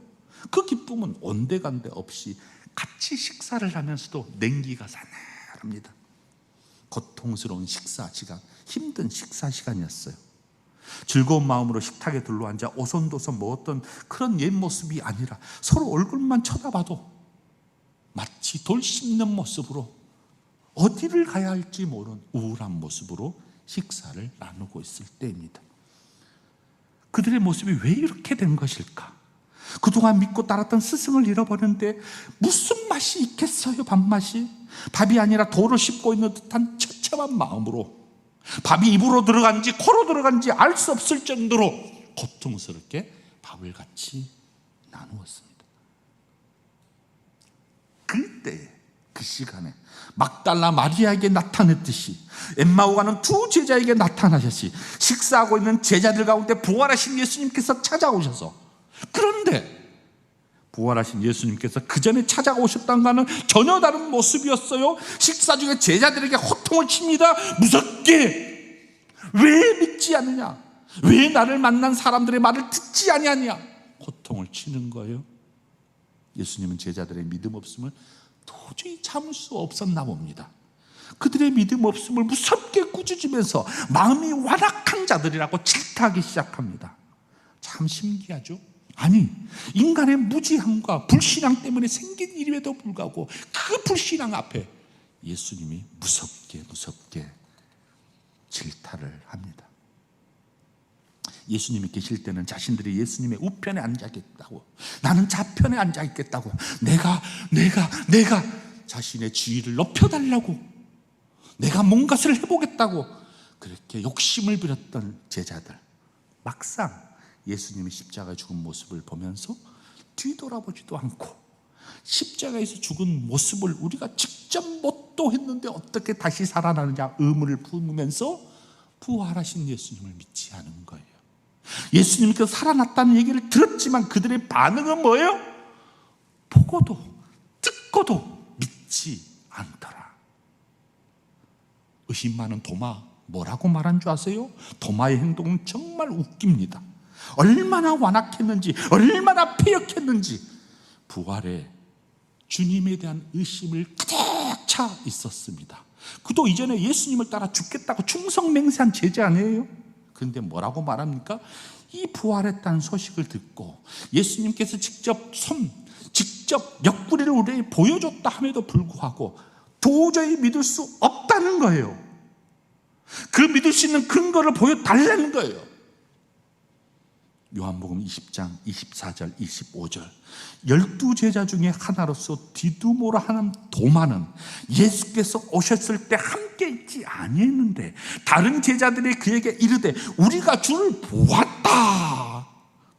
그 기쁨은 온데간데 없이 같이 식사를 하면서도 냉기가 사나합니다. 고통스러운 식사 시간, 힘든 식사 시간이었어요. 즐거운 마음으로 식탁에 둘러앉아 오손도손 먹었던 그런 옛 모습이 아니라 서로 얼굴만 쳐다봐도 마치 돌 씹는 모습으로 어디를 가야 할지 모르는 우울한 모습으로 식사를 나누고 있을 때입니다. 그들의 모습이 왜 이렇게 된 것일까? 그동안 믿고 따랐던 스승을 잃어버렸는데 무슨 맛이 있겠어요? 밥맛이? 밥이 아니라 돌을 씹고 있는 듯한 처참한 마음으로 밥이 입으로 들어간지 코로 들어간지 알 수 없을 정도로 고통스럽게 밥을 같이 나누었습니다. 그때 그 시간에 막달라 마리아에게 나타났듯이 엠마오 가는 두 제자에게 나타나셨지 식사하고 있는 제자들 가운데 부활하신 예수님께서 찾아오셔서, 그런데 부활하신 예수님께서 그 전에 찾아오셨던 것과는 전혀 다른 모습이었어요. 식사 중에 제자들에게 호통을 칩니다. 무섭게. 왜 믿지 않느냐? 왜 나를 만난 사람들의 말을 듣지 아니하냐? 호통을 치는 거예요. 예수님은 제자들의 믿음 없음을 도저히 참을 수 없었나 봅니다. 그들의 믿음 없음을 무섭게 꾸짖으면서 마음이 완악한 자들이라고 질타하기 시작합니다. 참 신기하죠? 아니, 인간의 무지함과 불신앙 때문에 생긴 일임에도 불구하고 그 불신앙 앞에 예수님이 무섭게 질타를 합니다. 예수님이 계실 때는 자신들이 예수님의 우편에 앉아 있겠다고, 나는 좌편에 앉아 있겠다고, 내가 자신의 지위를 높여달라고, 내가 뭔가를 해보겠다고 그렇게 욕심을 부렸던 제자들, 막상 예수님이 십자가에 죽은 모습을 보면서 뒤돌아보지도 않고 십자가에서 죽은 모습을 우리가 직접 못도 했는데 어떻게 다시 살아나느냐 의문을 품으면서 부활하신 예수님을 믿지 않은 거예요. 예수님께서 살아났다는 얘기를 들었지만 그들의 반응은 뭐예요? 보고도 듣고도 믿지 않더라. 의심 많은 도마, 뭐라고 말한 줄 아세요? 도마의 행동은 정말 웃깁니다. 얼마나 완악했는지, 얼마나 패역했는지 부활에 주님에 대한 의심을 가득 차 있었습니다. 그도 이전에 예수님을 따라 죽겠다고 충성맹세한 제자 아니에요? 그런데 뭐라고 말합니까? 이 부활했다는 소식을 듣고 예수님께서 직접 옆구리를 우리에게 보여줬다 함에도 불구하고 도저히 믿을 수 없다는 거예요. 그 믿을 수 있는 근거를 보여달라는 거예요. 요한복음 20장 24절 25절 12제자 중에 하나로서 디두모라 하는 도마는 예수께서 오셨을 때 함께 있지 아니했는데 다른 제자들이 그에게 이르되 우리가 주를 보았다.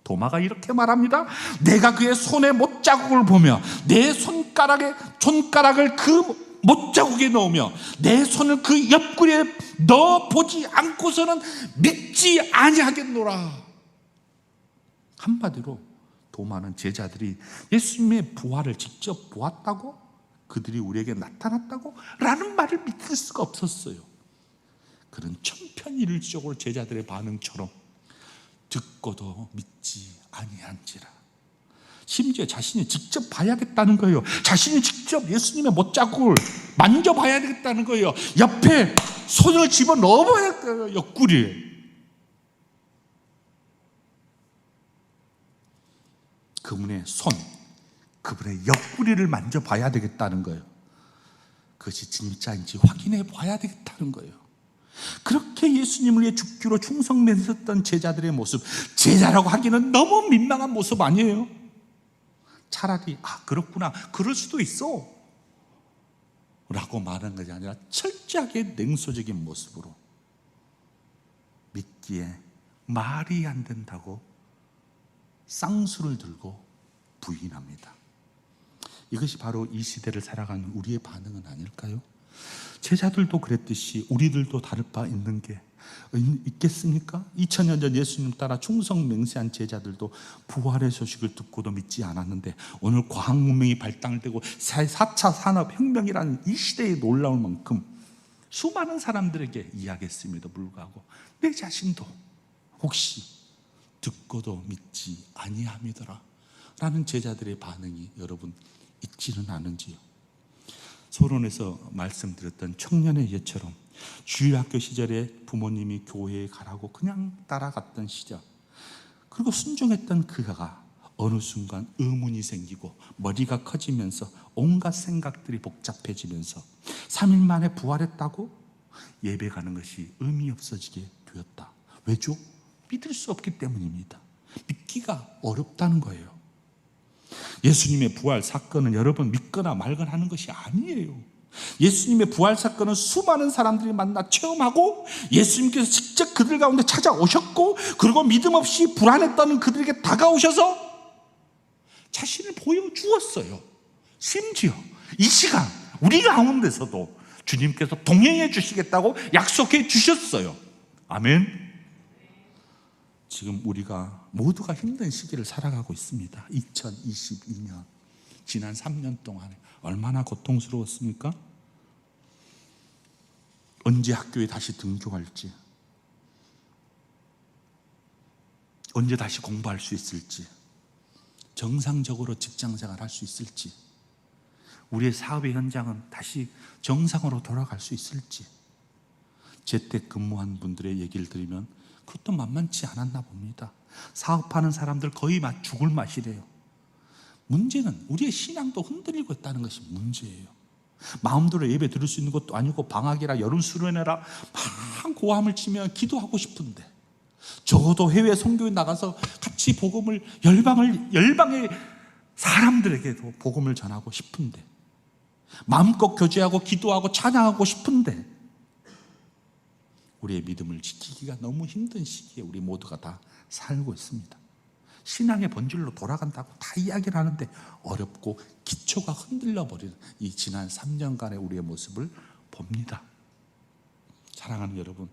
도마가 이렇게 말합니다. 내가 그의 손에 못자국을 보며 내 손가락을 그 못자국에 넣으며 내 손을 그 옆구리에 넣어 보지 않고서는 믿지 아니하겠노라. 한마디로 도마는 제자들이 예수님의 부활을 직접 보았다고, 그들이 우리에게 나타났다고 라는 말을 믿을 수가 없었어요. 그런 천편일률적으로 제자들의 반응처럼 듣고도 믿지 아니한지라. 심지어 자신이 직접 봐야겠다는 거예요. 자신이 직접 예수님의 못자국을 만져봐야 되겠다는 거예요. 옆에 손을 집어 넣어봐야겠다는 옆구리에. 그분의 손, 그분의 옆구리를 만져봐야 되겠다는 거예요. 그것이 진짜인지 확인해 봐야 되겠다는 거예요. 그렇게 예수님을 위해 죽기로 충성맹세했던 제자들의 모습, 제자라고 하기는 너무 민망한 모습 아니에요? 차라리 그렇구나, 그럴 수도 있어 라고 말하는 것이 아니라 철저하게 냉소적인 모습으로 믿기에 말이 안 된다고 쌍수를 들고 부인합니다. 이것이 바로 이 시대를 살아가는 우리의 반응은 아닐까요? 제자들도 그랬듯이 우리들도 다를 바 있는 게 있겠습니까? 2000년 전 예수님 따라 충성맹세한 제자들도 부활의 소식을 듣고도 믿지 않았는데 오늘 과학문명이 발달되고 4차 산업혁명이라는 이 시대에 놀라울 만큼 수많은 사람들에게 이야기했음에도 불구하고 내 자신도 혹시 듣고도 믿지 아니함이더라 라는 제자들의 반응이 여러분 있지는 않은지요? 서론에서 말씀드렸던 청년의 예처럼 주일학교 시절에 부모님이 교회에 가라고 그냥 따라갔던 시절, 그리고 순종했던 그가 어느 순간 의문이 생기고 머리가 커지면서 온갖 생각들이 복잡해지면서 3일 만에 부활했다고 예배 가는 것이 의미 없어지게 되었다. 왜죠? 믿을 수 없기 때문입니다. 믿기가 어렵다는 거예요. 예수님의 부활 사건은 여러분 믿거나 말거나 하는 것이 아니에요. 예수님의 부활 사건은 수많은 사람들이 만나 체험하고 예수님께서 직접 그들 가운데 찾아오셨고, 그리고 믿음 없이 불안했던 그들에게 다가오셔서 자신을 보여주었어요. 심지어 이 시간 우리 가운데서도 주님께서 동행해 주시겠다고 약속해 주셨어요. 아멘. 지금 우리가 모두가 힘든 시기를 살아가고 있습니다. 2022년 지난 3년 동안에 얼마나 고통스러웠습니까? 언제 학교에 다시 등교할지, 언제 다시 공부할 수 있을지, 정상적으로 직장생활 할 수 있을지, 우리의 사업의 현장은 다시 정상으로 돌아갈 수 있을지, 재택근무한 분들의 얘기를 들으면 그것도 만만치 않았나 봅니다. 사업하는 사람들 거의 죽을 맛이래요. 문제는 우리의 신앙도 흔들리고 있다는 것이 문제예요. 마음대로 예배 드릴 수 있는 것도 아니고 방학이라 여름 수련회라 막 고함을 치며 기도하고 싶은데, 적어도 해외 선교에 나가서 같이 복음을 열방의 사람들에게도 복음을 전하고 싶은데, 마음껏 교제하고 기도하고 찬양하고 싶은데, 우리의 믿음을 지키기가 너무 힘든 시기에 우리 모두가 다 살고 있습니다. 신앙의 본질로 돌아간다고 다 이야기를 하는데 어렵고 기초가 흔들려 버리는 이 지난 3년간의 우리의 모습을 봅니다. 사랑하는 여러분,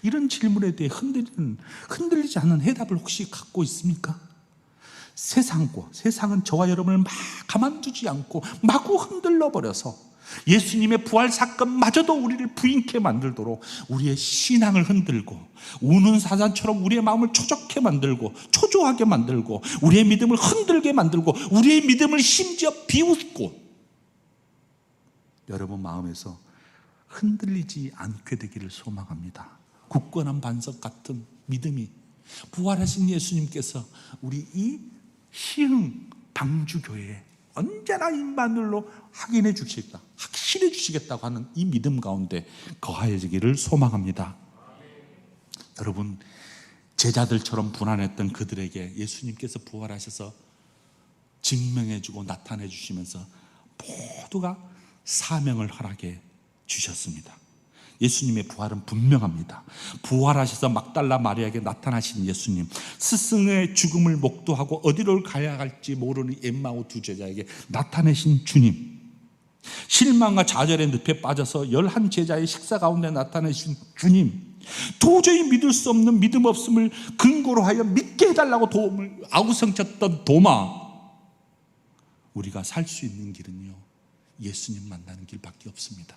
이런 질문에 대해 흔들리지 않는 해답을 혹시 갖고 있습니까? 세상은 저와 여러분을 막 가만두지 않고 마구 흔들러 버려서 예수님의 부활 사건마저도 우리를 부인케 만들도록 우리의 신앙을 흔들고, 우는 사자처럼 우리의 마음을 초조하게 만들고 초조하게 만들고, 우리의 믿음을 흔들게 만들고, 우리의 믿음을 심지어 비웃고, 여러분 마음에서 흔들리지 않게 되기를 소망합니다. 굳건한 반석 같은 믿음이 부활하신 예수님께서 우리 이 시흥 방주교회에 언제나 임마누엘로 확인해 주시겠다, 확신해 주시겠다고 하는 이 믿음 가운데 거하여지기를 소망합니다. 여러분, 제자들처럼 불안했던 그들에게 예수님께서 부활하셔서 증명해 주고 나타내 주시면서 모두가 사명을 허락해 주셨습니다. 예수님의 부활은 분명합니다. 부활하셔서 막달라 마리아에게 나타나신 예수님, 스승의 죽음을 목도하고 어디로 가야 할지 모르는 엠마오 두 제자에게 나타내신 주님, 실망과 좌절의 늪에 빠져서 11 제자의 식사 가운데 나타내신 주님, 도저히 믿을 수 없는 믿음 없음을 근거로 하여 믿게 해달라고 도움을 아우성쳤던 도마, 우리가 살 수 있는 길은요, 예수님 만나는 길밖에 없습니다.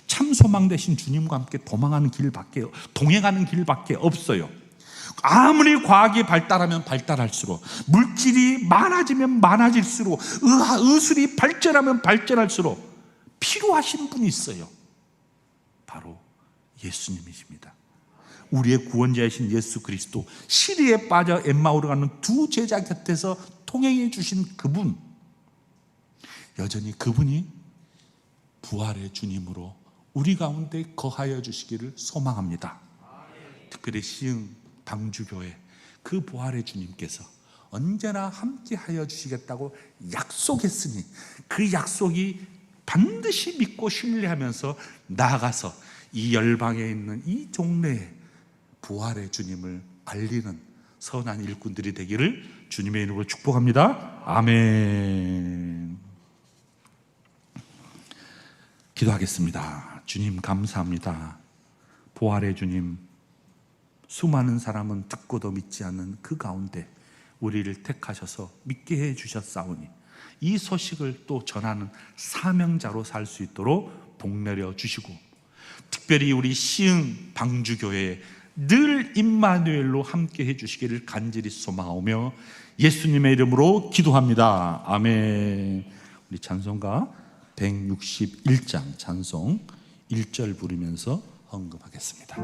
참 소망 되신 주님과 함께 동행하는 길밖에 없어요. 아무리 과학이 발달하면 발달할수록, 물질이 많아지면 많아질수록, 의술이 발전하면 발전할수록 필요하신 분이 있어요. 바로 예수님이십니다. 우리의 구원자이신 예수 그리스도, 시리에 빠져 엠마오로 가는 두 제자 곁에서 통행해 주신 그분, 여전히 그분이 부활의 주님으로 우리 가운데 거하여 주시기를 소망합니다. 특별히 시흥 방주교회 그 부활의 주님께서 언제나 함께 하여 주시겠다고 약속했으니, 그 약속이 반드시 믿고 신뢰하면서 나아가서 이 열방에 있는 이 종래에 부활의 주님을 알리는 선한 일꾼들이 되기를 주님의 이름으로 축복합니다. 아멘. 기도하겠습니다. 주님 감사합니다. 부활의 주님, 수많은 사람은 듣고도 믿지 않는 그 가운데 우리를 택하셔서 믿게 해 주셨사오니, 이 소식을 또 전하는 사명자로 살 수 있도록 복내려 주시고, 특별히 우리 시흥 방주교회에 늘 임마누엘로 함께 해 주시기를 간절히 소망하오며 예수님의 이름으로 기도합니다. 아멘. 우리 찬송가 161장 찬송 1절 부르면서 헌금하겠습니다.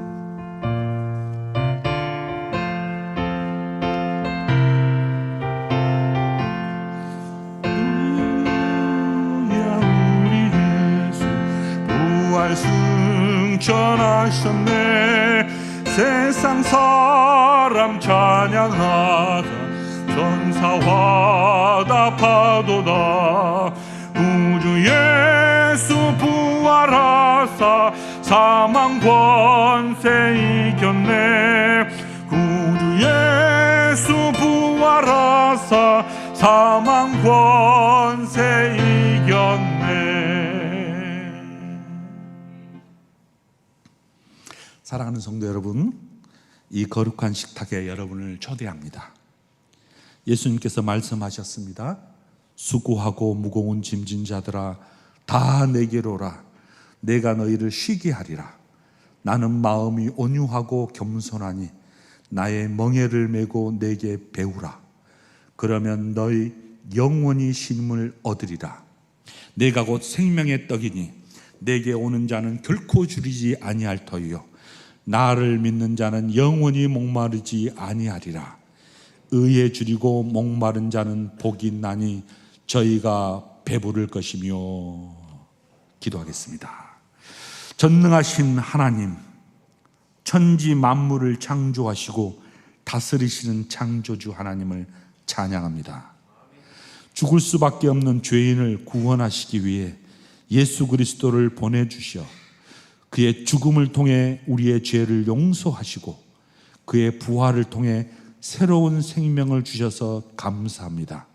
우리 예수 부활 승천하셨네. 세상 사람 찬양하자 전사와 답하도다. 구주 예수 부활하사 사망 권세 이겼네. 구주 예수 부활하사 사망 권세 이겼네. 사랑하는 성도 여러분, 이 거룩한 식탁에 여러분을 초대합니다. 예수님께서 말씀하셨습니다. 수고하고 무거운 짐진 자들아 다 내게로 오라. 내가 너희를 쉬게 하리라. 나는 마음이 온유하고 겸손하니 나의 멍에를 메고 내게 배우라. 그러면 너희 영원히 쉼을 얻으리라. 내가 곧 생명의 떡이니 내게 오는 자는 결코 줄이지 아니할 터이요 나를 믿는 자는 영원히 목마르지 아니하리라. 의에 줄이고 목마른 자는 복이 있나니 저희가 배부를 것이며. 기도하겠습니다. 전능하신 하나님, 천지 만물을 창조하시고 다스리시는 창조주 하나님을 찬양합니다. 죽을 수밖에 없는 죄인을 구원하시기 위해 예수 그리스도를 보내주셔 그의 죽음을 통해 우리의 죄를 용서하시고 그의 부활을 통해 새로운 생명을 주셔서 감사합니다.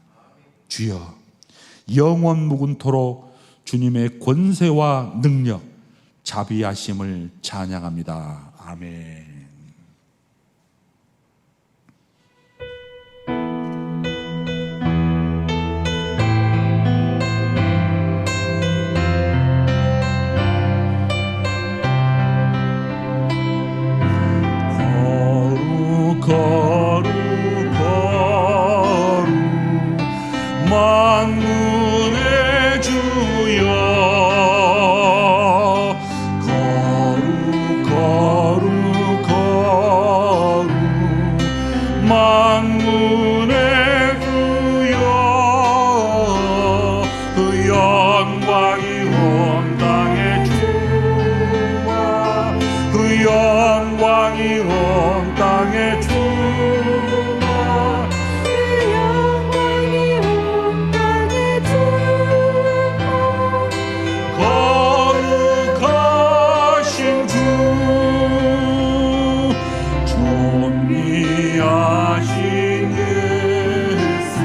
주여, 영원 무궁토록 주님의 권세와 능력, 자비하심을 찬양합니다. 아멘. 거룩 만군의 주여 거룩 만군의 주여 그 영광이 온 땅에 주와 그 영광이 온 땅에 주와 거룩하신 주 존귀하신 예수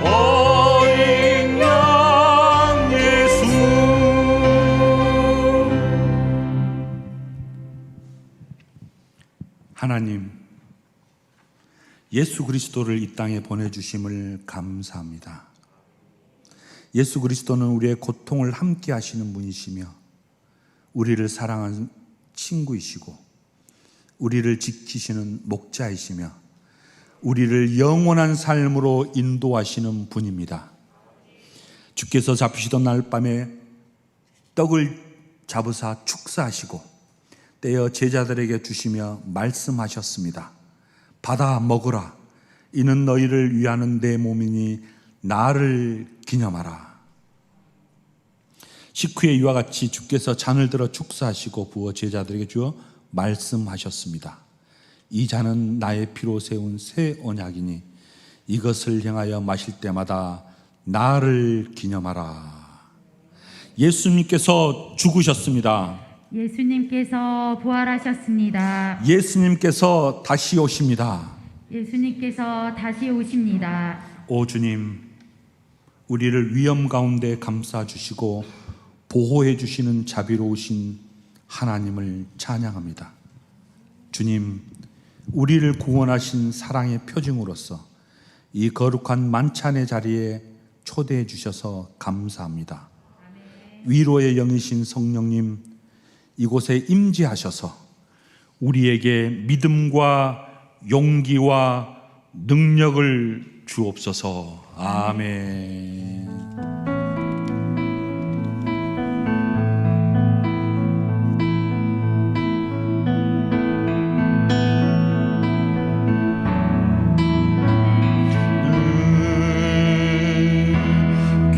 어린 양 예수. 하나님, 예수 그리스도를 이 땅에 보내주심을 감사합니다. 예수 그리스도는 우리의 고통을 함께 하시는 분이시며 우리를 사랑하는 친구이시고 우리를 지키시는 목자이시며 우리를 영원한 삶으로 인도하시는 분입니다. 주께서 잡히시던 날 밤에 떡을 잡으사 축사하시고 떼어 제자들에게 주시며 말씀하셨습니다. 받아 먹으라. 이는 너희를 위하는 내 몸이니 나를 기념하라. 식후에 이와 같이 주께서 잔을 들어 축사하시고 부어 제자들에게 주어 말씀하셨습니다. 이 잔은 나의 피로 세운 새 언약이니 이것을 향하여 마실 때마다 나를 기념하라. 예수님께서 죽으셨습니다. 예수님께서 부활하셨습니다. 예수님께서 다시 오십니다. 예수님께서 다시 오십니다. 오 주님, 우리를 위험 가운데 감싸 주시고 보호해 주시는 자비로우신 하나님을 찬양합니다. 주님, 우리를 구원하신 사랑의 표징으로서 이 거룩한 만찬의 자리에 초대해 주셔서 감사합니다. 위로의 영이신 성령님, 이곳에 임재하셔서 우리에게 믿음과 용기와 능력을 주옵소서. 아멘.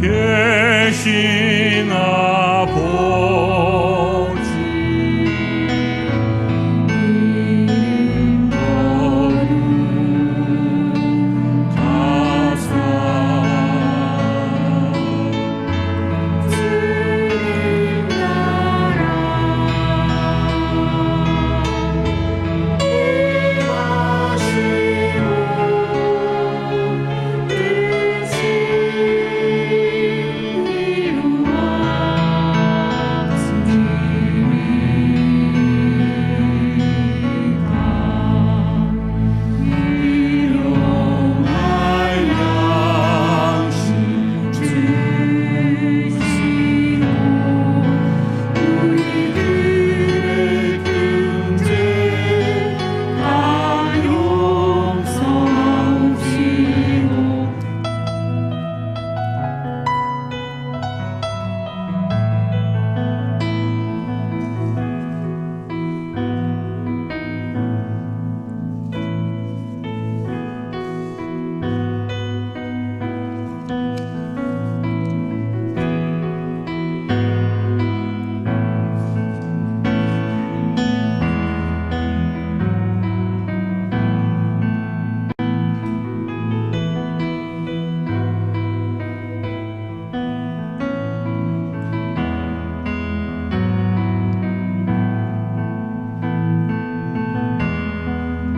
계신 아버지 이름 거룩하사 주님 나라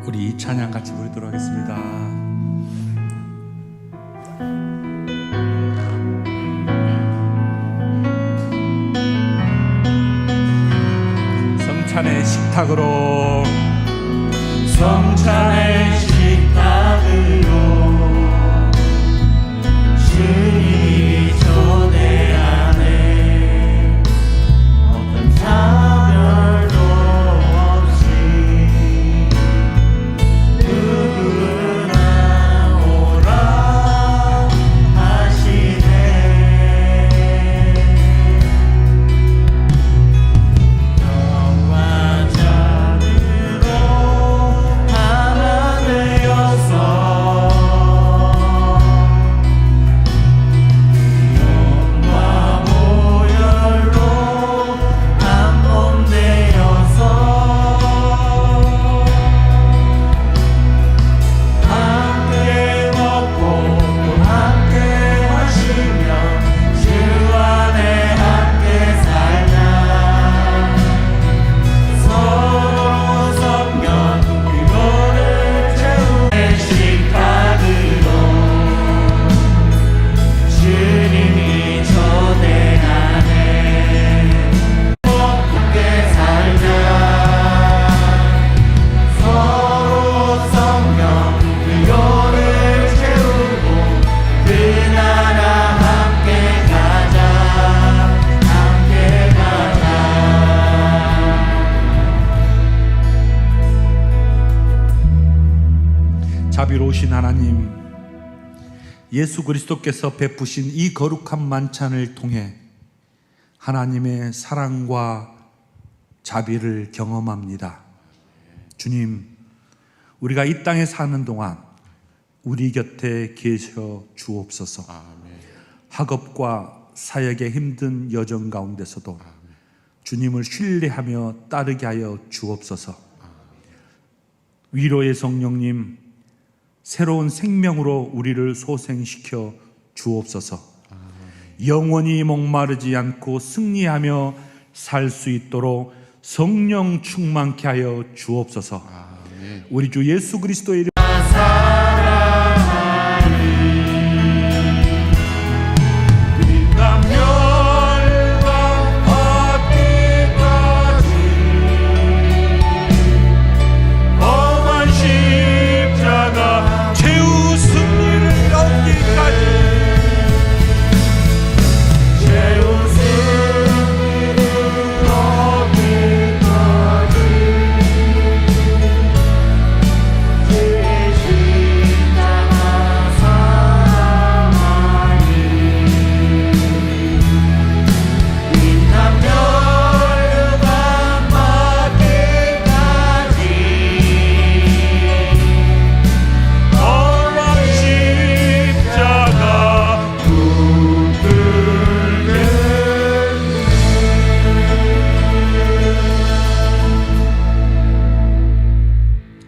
우리 이 찬양 같이 부르도록 하겠습니다. 성찬의 식탁으로 성찬의 식탁으로 주님이 초대하네 어떤 차별도 없이 누구나 오라 하시네 영과 자비로 하나 되어서 영과 모열로 한 몸 되어서 함께 먹고 또 함께 마시며 주 안에 함께 살자 서로 섬겨 피로를 채우는 식탁으로 주님이 초대하네 함께 살자 서로 섬겨 피로를 채우고 그 나라 함께 가자 함께 가자 자비로우신 하나님, 예수 그리스도께서 베푸신 이 거룩한 만찬을 통해 하나님의 사랑과 자비를 경험합니다. 주님, 우리가 이 땅에 사는 동안 우리 곁에 계셔 주옵소서. 학업과 사역의 힘든 여정 가운데서도 주님을 신뢰하며 따르게 하여 주옵소서. 위로의 성령님, 새로운 생명으로 우리를 소생시켜 주옵소서. 영원히 목마르지 않고 승리하며 살 수 있도록 성령 충만케 하여 주옵소서. 우리 주 예수 그리스도의 이름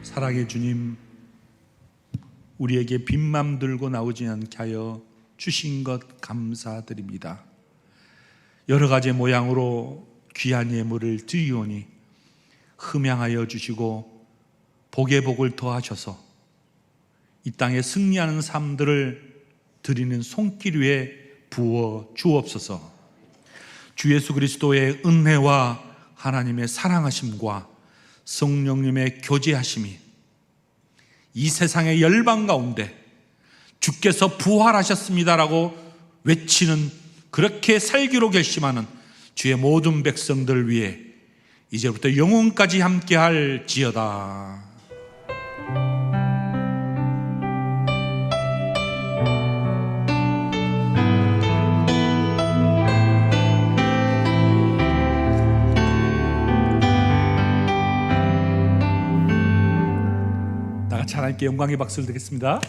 사랑의 주님, 우리에게 빈맘 들고 나오지 않게 하여 주신 것 감사드립니다. 여러 가지 모양으로 귀한 예물을 드리오니 흠양하여 주시고 복의 복을 더하셔서 이 땅에 승리하는 삶들을 드리는 손길 위에 부어 주옵소서. 주 예수 그리스도의 은혜와 하나님의 사랑하심과 성령님의 교제하심이 이 세상의 열방 가운데 주께서 부활하셨습니다라고 외치는, 그렇게 살기로 결심하는 주의 모든 백성들 위해 이제부터 영원까지 함께할 지어다. 다 같이 하나님께 영광의 박수를 드리겠습니다.